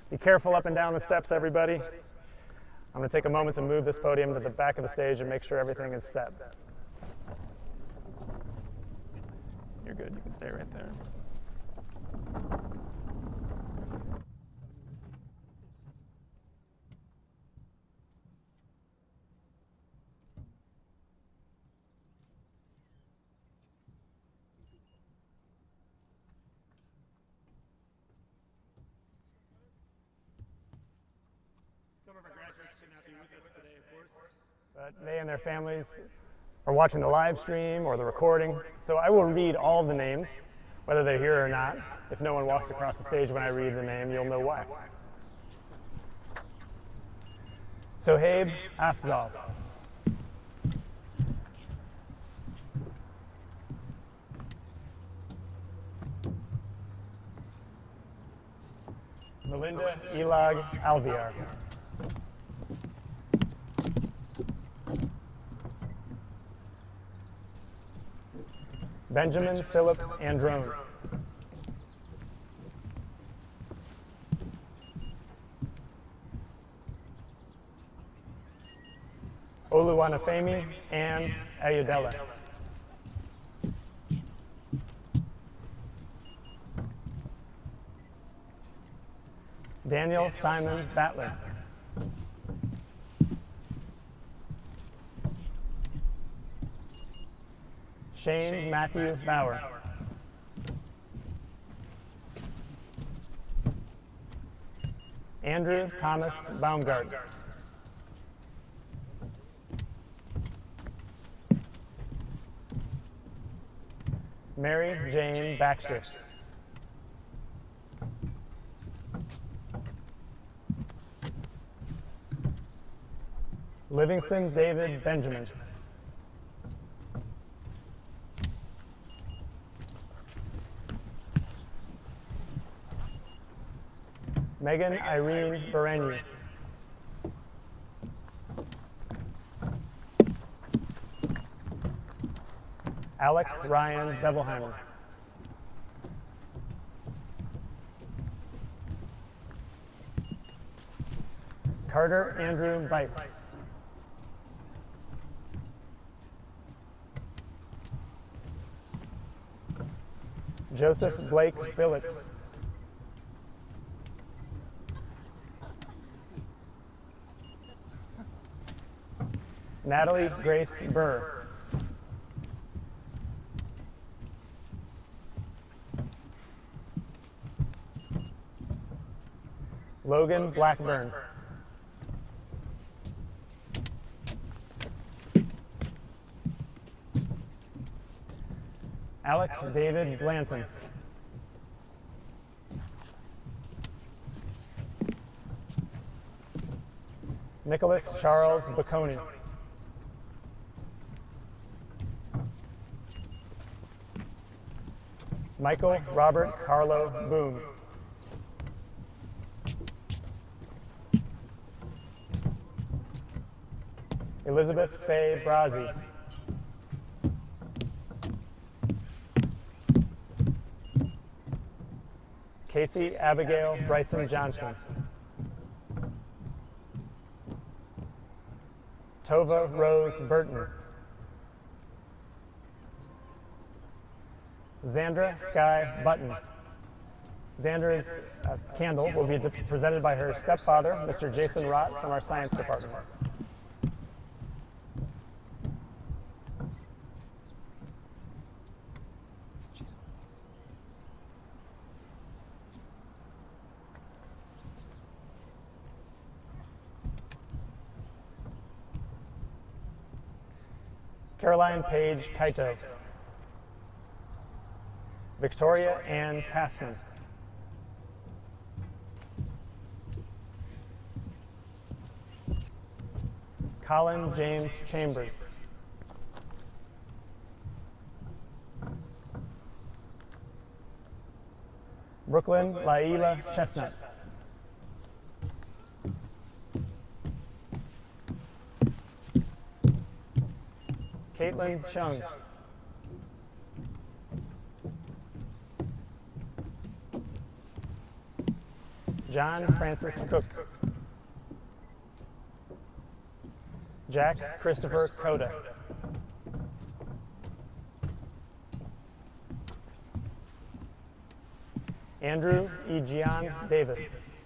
Be careful up and down the steps, everybody. I'm going to take a moment to move this podium to the back of the stage and make sure everything is set. You're good. You can stay right there. Some of our graduates could not be with us today, of course, but they and their families are watching the live stream or the recording, so I will read all the names, whether they're here or not. If no one walks across the stage when I read the name, you'll know why. Sohaib Afzal. Melinda Elag Alviar. Benjamin Philip Androne. Oluwanifemi Ann Ayodele. Daniel Simon Battler. Shane Matthew Bauer. Andrew Thomas Baumgart. Mary Jane Baxter. Livingston David Benjamin. Megan Irene Berenu. Alec Ryan Bevelheimer. Carter Andrew Bice. Joseph Blake Billets. Natalie Grace Burr. Logan Blackburn. Alec David Blanton. Nicholas Charles Bocconi. Michael Robert Carlo Boone. Elizabeth Faye Brazzi. Casey Abigail Bryson Johnson. Tova Rose Burton. Xandra Sky Button. Xandra's candle will be presented by her stepfather, Mr. Jason Rott, from our science department. Caroline Page Kaito. Victoria Ann Passman. Colin James Chambers. Brooklyn Laila Chestnut. Caitlin Chung. John Francis Cook. Jack Christopher Coda. Andrew E. Gian Davis.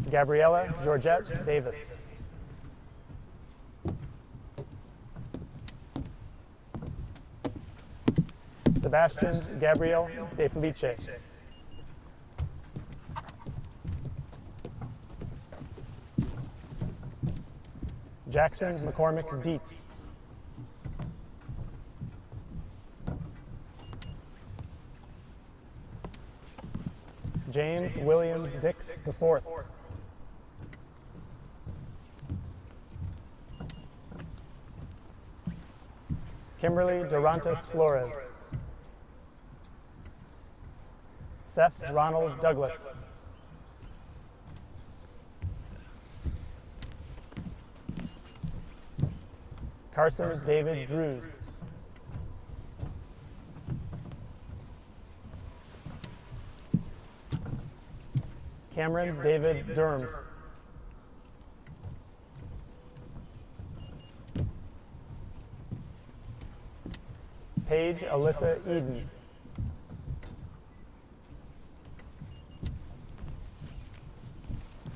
Gabriella Georgette Davis. Sebastian Gabriel De Felice. Jackson McCormick Dietz. James William Dix IV. Kimberly Durantes Flores. Seth Ronald Douglas. Carson David Drews. Cameron David Durham. Paige Alyssa Eden.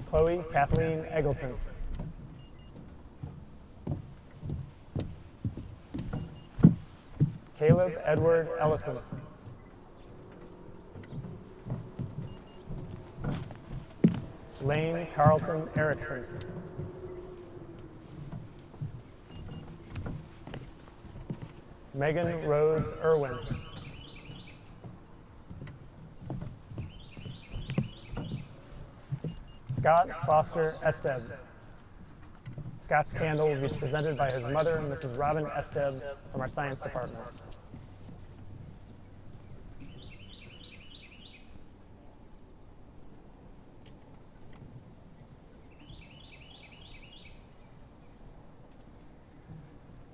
Chloe Kathleen Eggleton. Caleb Edward Ellison. Lane Carlton Erickson. Megan Rose Irwin. Scott Foster Esteb. Scott's candle will be presented by his mother, Mrs. Robin Esteb, from our science department.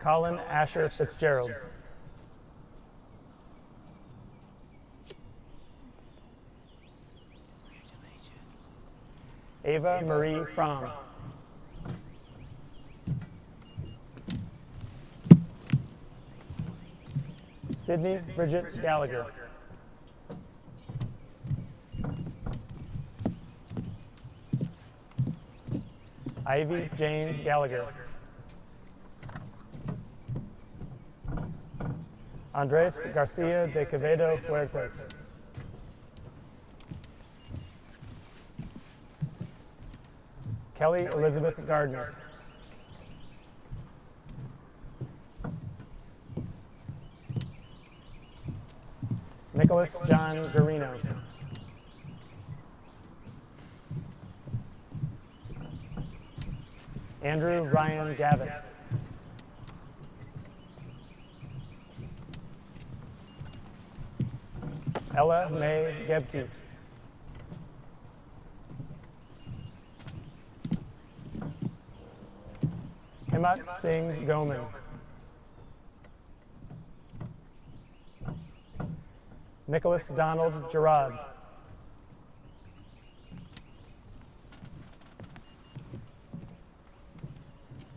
Colin Asher Fitzgerald. Ava Marie Fromm. Sydney Bridget Gallagher. Ivy Jane Gallagher. Andres Garcia de Quevedo Fuertes. Kelly Elizabeth Gardner. Nicholas John Garino. Andrew Ryan Gavin. Ella May Gebke. Himat Singh Goman. Nicholas Donald Gerard.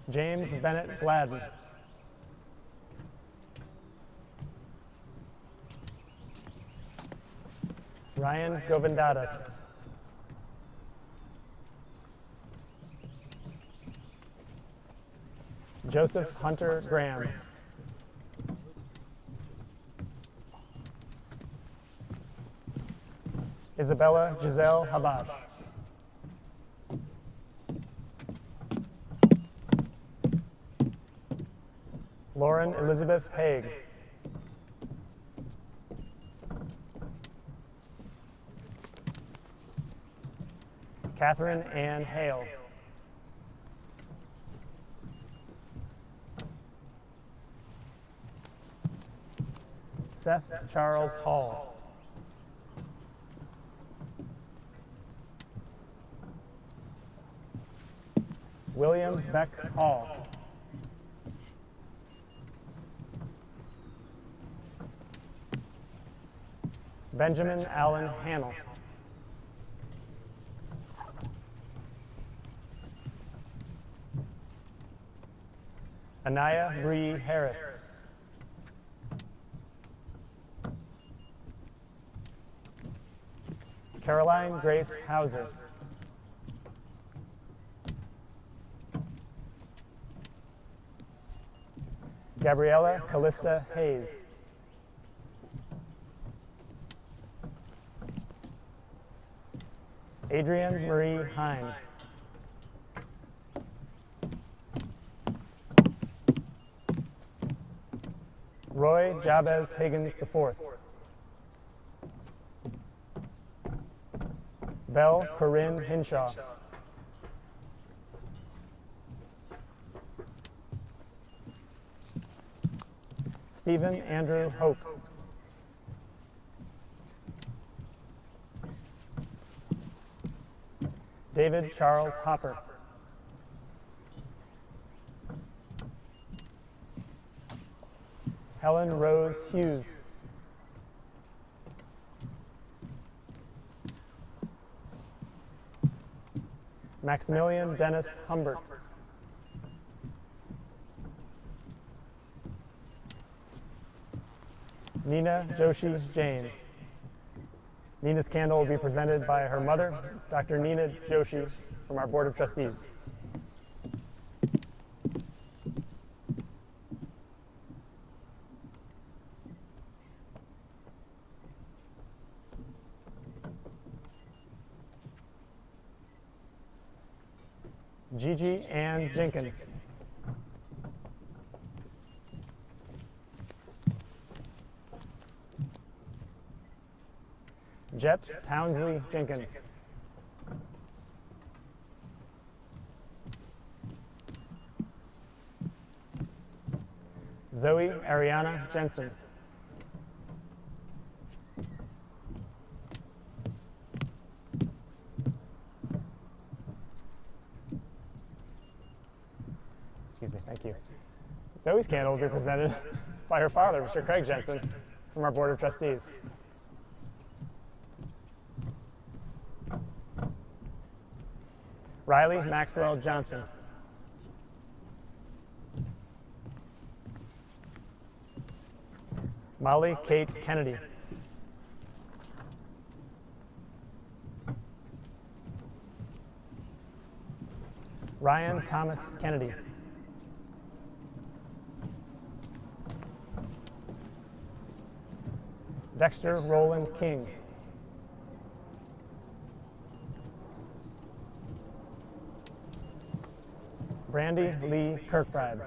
James Bennett Gladden. Ryan Govindadas. Joseph Hunter Graham. Isabella Giselle Habash. Lauren Elizabeth Haig. Catherine Ann Hale. Seth Charles Hall. William Beck Hall. Benjamin Allen Hannell. Anaya Bree Harris. Caroline Grace Hauser. Gabriella Callista Hayes. Adrienne Marie Hine. Roy Jabez Higgins IV. Belle Corinne Hinshaw. Stephen Andrew Hope. David Charles Hopper. Helen Rose Hughes. Maximilian Dennis Humbert. Nina Joshi Jain. Nina's candle will be presented by her mother, Dr. Nina Joshi, from our Board of Trustees. Gigi Ann Jenkins. Jet Townsley Jenkins. Zoe Ariana Jensen. Excuse me, thank you. Zoe's candle will be presented by her father, Mr. Craig Jensen, from our Board of Trustees. Riley Maxwell Johnson. Molly Kate Kennedy. Ryan Thomas Kennedy. Dexter Roland King. Brandy Lee Kirkbride.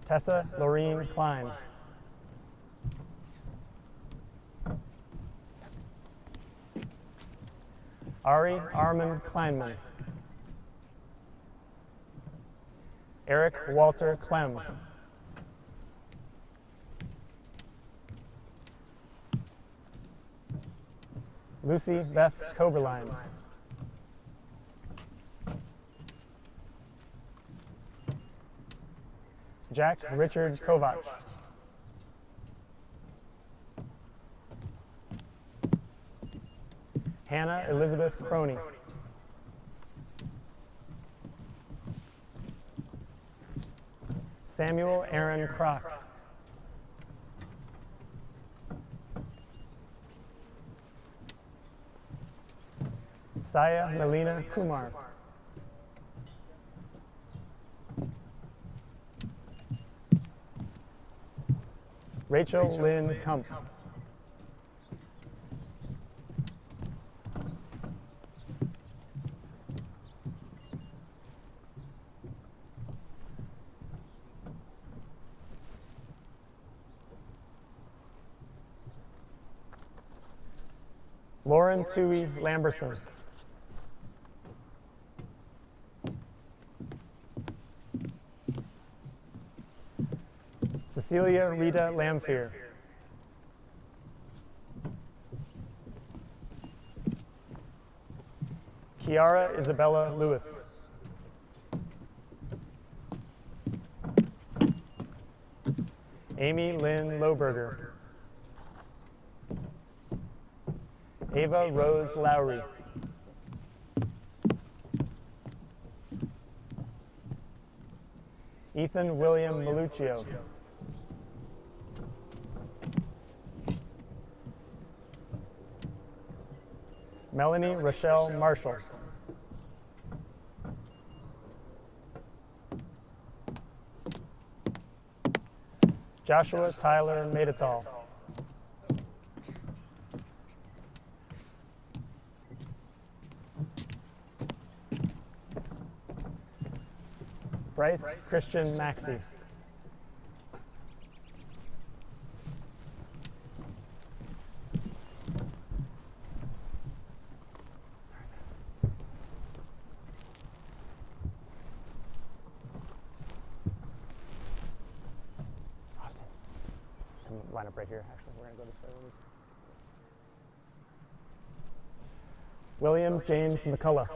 Tessa Lorene Klein. Ari Armin Kleinman. Eric Walter Clem. Lucy Beth Koberline. Jack Richard Kovac. Hannah Elizabeth Croney. Samuel Aaron Kroc. Saya Melina Kumar. Rachel Lynn Kump. Lauren Tui Lamberson. Cecilia Rita Lamfier. Kiara Isabella Lewis. Amy Lynn Lohberger. Ava Rose Lowry. Ethan William Maluccio. Melanie Rochelle Marshall. Joshua Tyler Madetal. Bryce Christian Maxey. Austin, come line up right here. Actually, we're going to go this way. William James McCullough.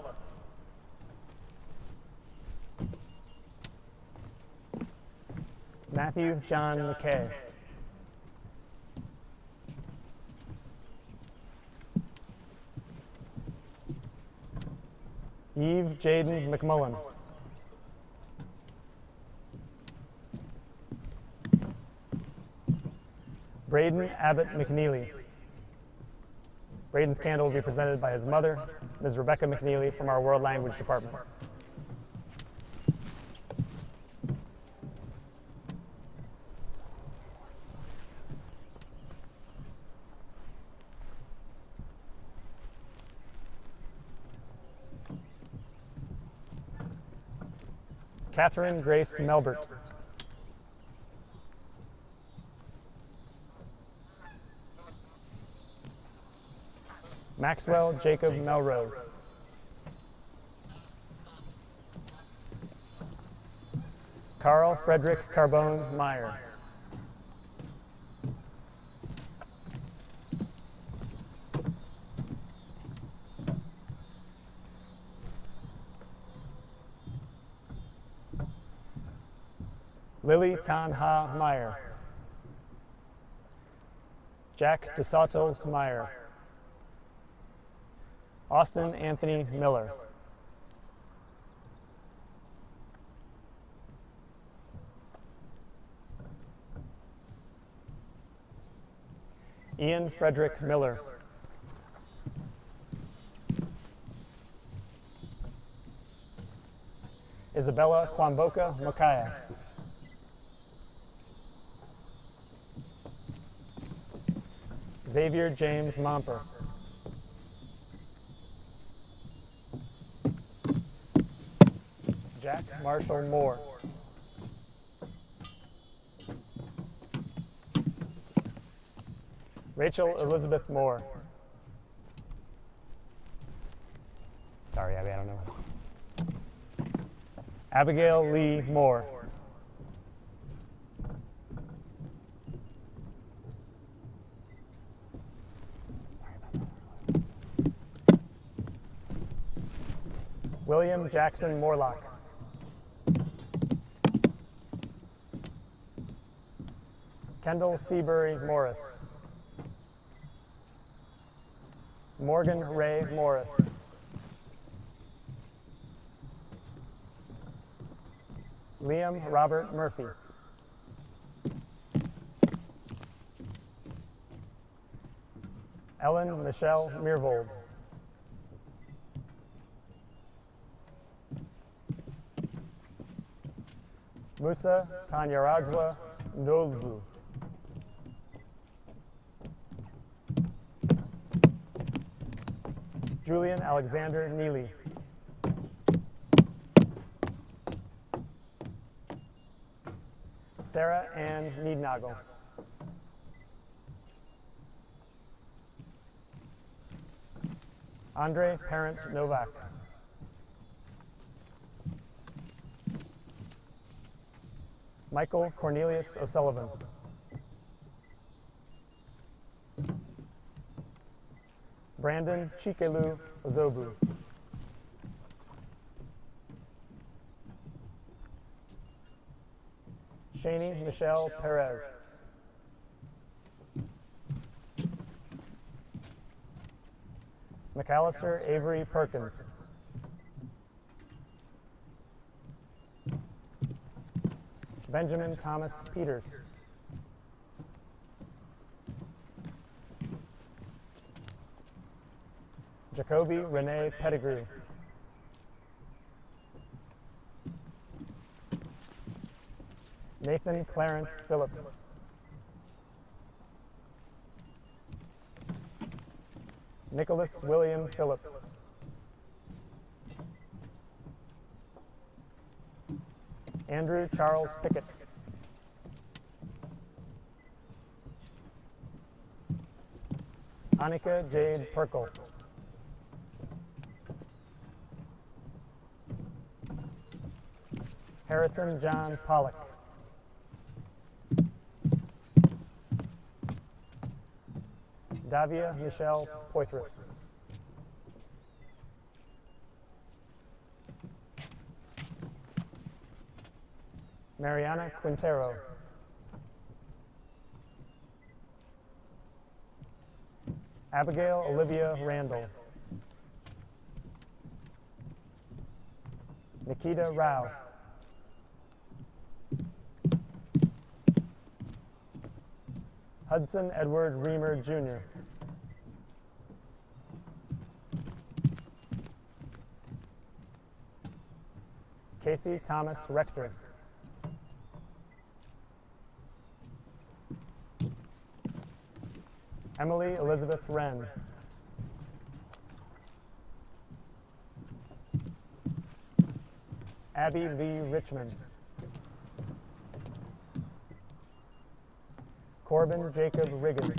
Matthew John McKay. Eve Jaden McMullen. Braden Abbott McNeely. Braden's candle will be presented by his mother, Ms. Rebecca McNeely, from our World Language Department. Catherine Grace Melbert. Maxwell Jacob Melrose. Carl Frederick Carbone Meyer. Lily Tan-Ha Meyer. Jack DeSautos Meyer. Austin Anthony Miller. Ian Frederick Miller. Isabella Kwamboka Makaya. Xavier James Momper. Jack Marshall Moore. Rachel Elizabeth Moore. Sorry, Abby, I don't know. Abigail Lee Moore. William Jackson Morlock. Kendall Seabury Morris. Morgan Ray Morris. Liam Robert Murphy. Ellen Michelle Meervold. Musa Tanyarazwa Ndolvu. Julian Alexander Neely. Sarah Ann Neednagel. Andre Parent Novak. Michael Cornelius O'Sullivan. Brandon Chikelu Ozobu. Shani Michelle Perez. McAllister Avery Perkins. Benjamin Thomas Peters. Jacoby Renee Pettigrew. Nathan Clarence Phillips. Nicholas William Phillips. Andrew Charles Pickett. Annika Jade Perkle. Harrison John Pollock. Davia Michelle Poitras. Mariana Quintero. Abigail Olivia Randall. Nikita Rao. Hudson Edward Reamer, Jr. Casey Thomas Rector. Emily Elizabeth Wren. Abby Lee Richmond. Corbin Jacob Riggins.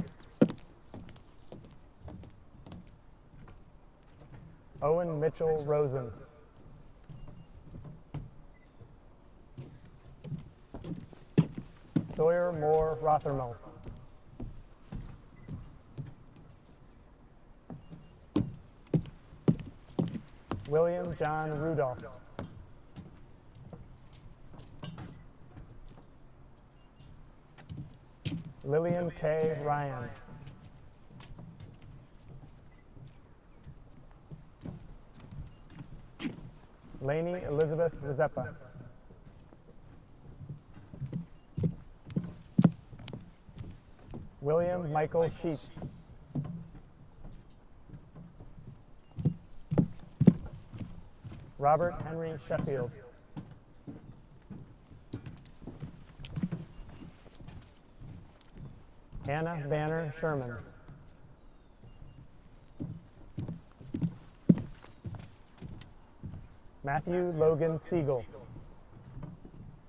Owen Mitchell Rosen. Sawyer Moore Rothermel. William John Rudolph. Lillian K. Ryan. Lainey Elizabeth Rizeppa. William Michael Sheets. Robert Henry Sheffield. Hannah Banner Sherman. Matthew Logan Siegel.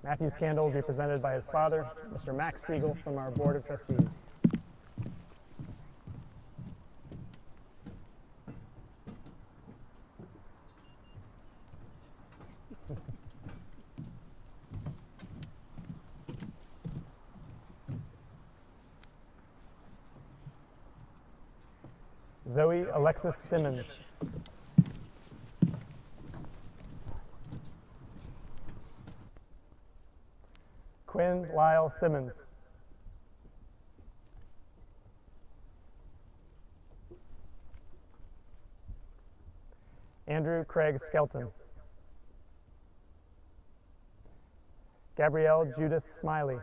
Matthew's candle will be presented by his father, Mr. Max Siegel, from our Board of Trustees. Zoe Alexis Simmons. Quinn Lyle Simmons. Andrew Craig Skelton. Gabrielle Judith Smiley.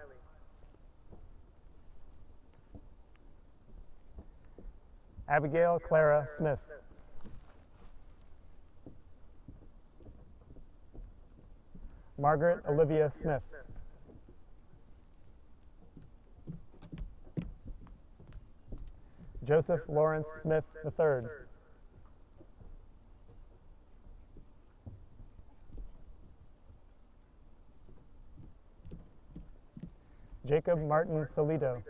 Abigail Clara Smith. Margaret Olivia Smith. Joseph Lawrence Smith III. Jacob Martin Solito.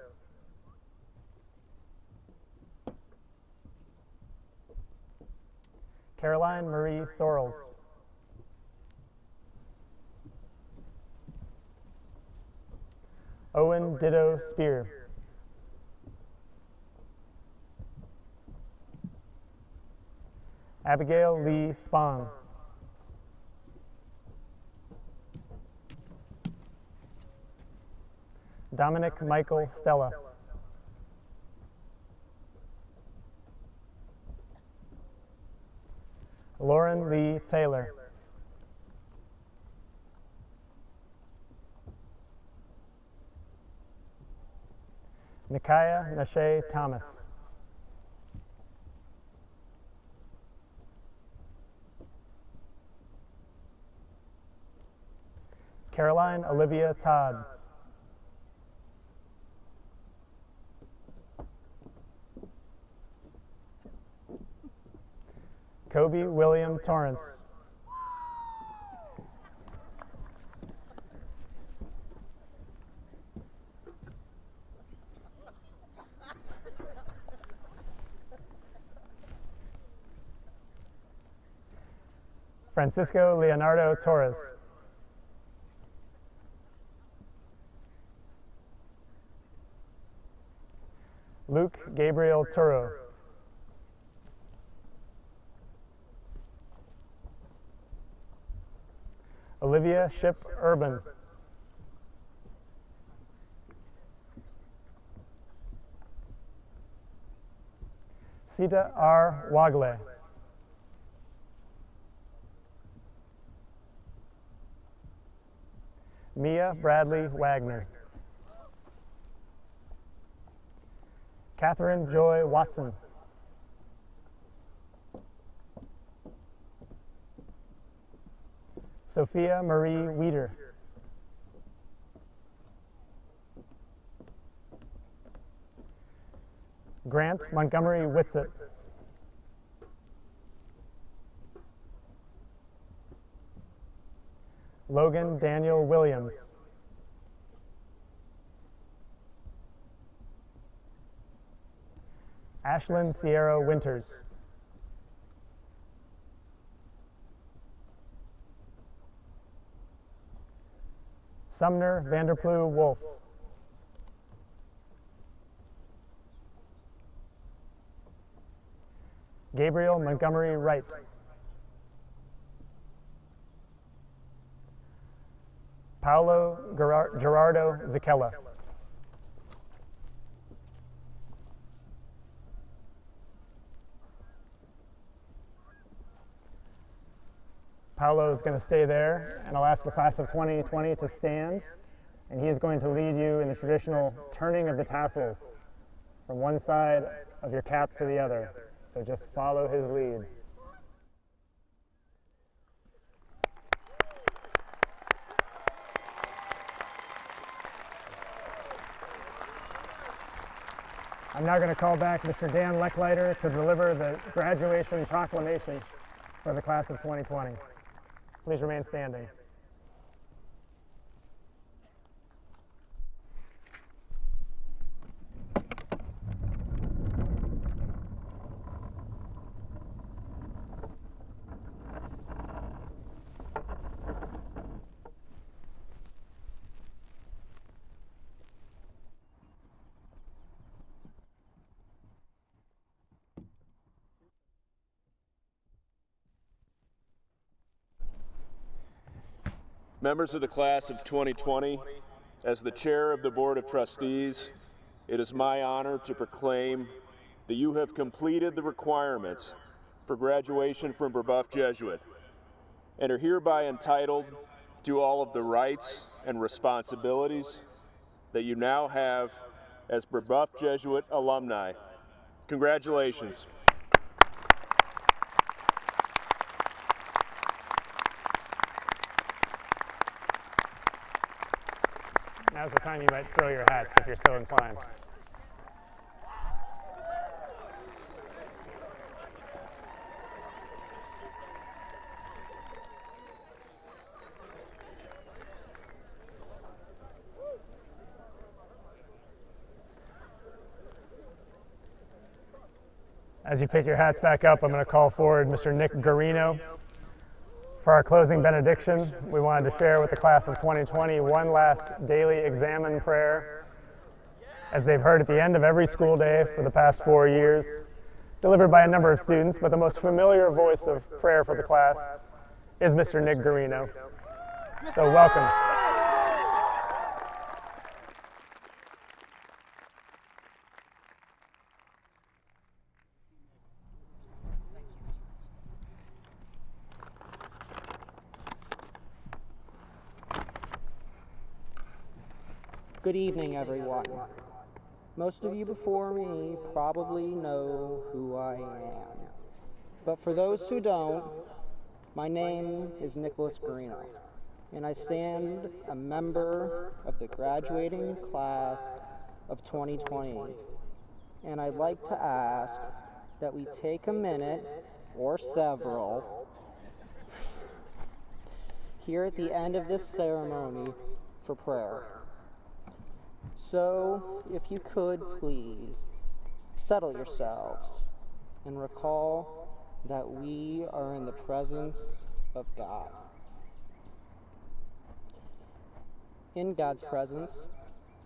Caroline Marie Sorrells. Owen Ditto Spear. Abigail Lee Spong. Dominic Michael Stella. Lauren Lee Taylor. Nikaya Nashe Thomas. Caroline Olivia Todd. Kobe William Torrance. Francisco Leonardo Torres. Luke Gabriel Turo. Olivia Ship Urban. Sita R. Wagle. Mia Bradley Wagner. Catherine Joy Watson. Sophia Marie Weeder. Grant Montgomery Whitsett. Logan Daniel Williams. Ashlyn Sierra Winters. Sumner Vanderplu Wolf. Gabriel Montgomery Wright. Paolo Gerardo Zicella. Paolo is going to stay there, and I'll ask the class of 2020 to stand, and he is going to lead you in the traditional turning of the tassels from one side of your cap to the other. So just follow his lead. I'm now going to call back Mr. Dan Lechleiter to deliver the graduation proclamation for the class of 2020. Please remain standing. Members of the class of 2020, as the chair of the Board of Trustees, it is my honor to proclaim that you have completed the requirements for graduation from Brebeuf Jesuit and are hereby entitled to all of the rights and responsibilities that you now have as Brebeuf Jesuit alumni. Congratulations. Now's the time you might throw your hats if you're so inclined. As you pick your hats back up, I'm going to call forward Mr. Nick Garino. For our closing benediction, we wanted to share with the class of 2020 one last daily examen prayer, as they've heard at the end of every school day for the past 4 years, delivered by a number of students, but the most familiar voice of prayer for the class is Mr. Nick Garino. So welcome. Good evening, everyone. Most of you before me probably know who I am. But for those who don't, my name is Nicholas Garino, and I stand a member of the graduating class of 2020. And I'd like to ask that we take a minute, or several, here at the end of this ceremony for prayer. So, if you could please, settle yourselves and recall that we are in the presence of God. In God's presence,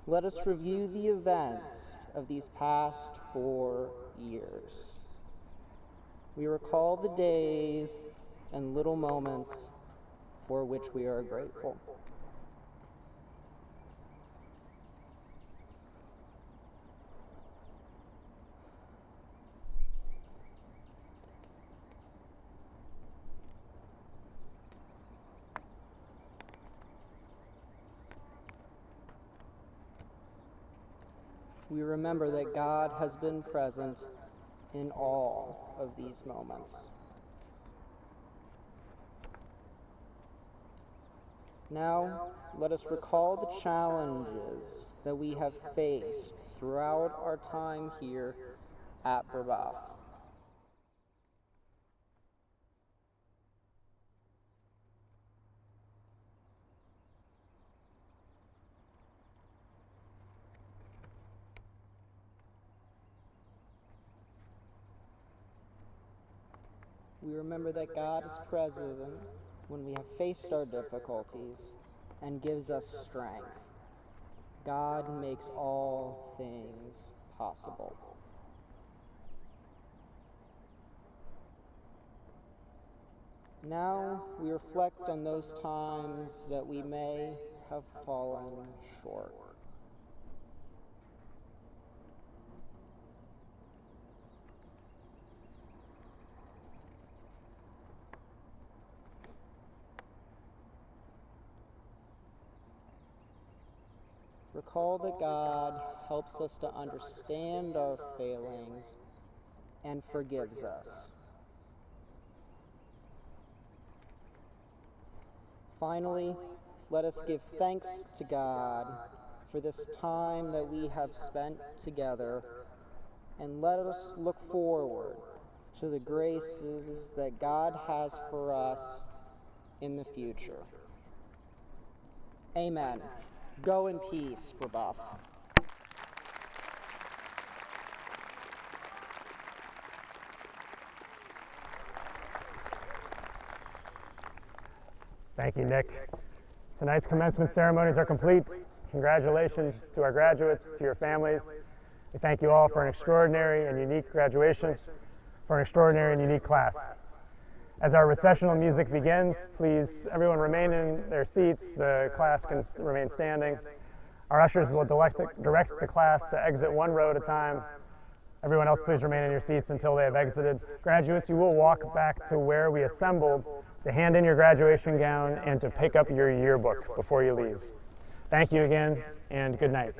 let us review the events of these past 4 years. We recall the days and little moments for which we are grateful. We remember that God has been present in all of these moments. Now, let us recall the challenges that we have faced throughout our time here at Brebeuf. We remember that God is present when we have faced our difficulties and gives us strength. God makes all things possible. Now we reflect on those times that we may have fallen short. recall that God helps us to understand our failings and forgives us. Finally, let us give thanks to God for this time that we have spent together, and let us look forward to the graces that God has for us in the future. Amen. Go in peace, Brebeuf. Thank you, Nick. Tonight's commencement ceremonies are complete. Congratulations to our graduates, to your families. We thank you all for an extraordinary and unique graduation, for an extraordinary and unique class. As our recessional music begins, please everyone remain in their seats. The class can remain standing. Our ushers will direct the class to exit one row at a time. Everyone else, please remain in your seats until they have exited. Graduates, you will walk back to where we assembled to hand in your graduation gown and to pick up your yearbook before you leave. Thank you again, and good night.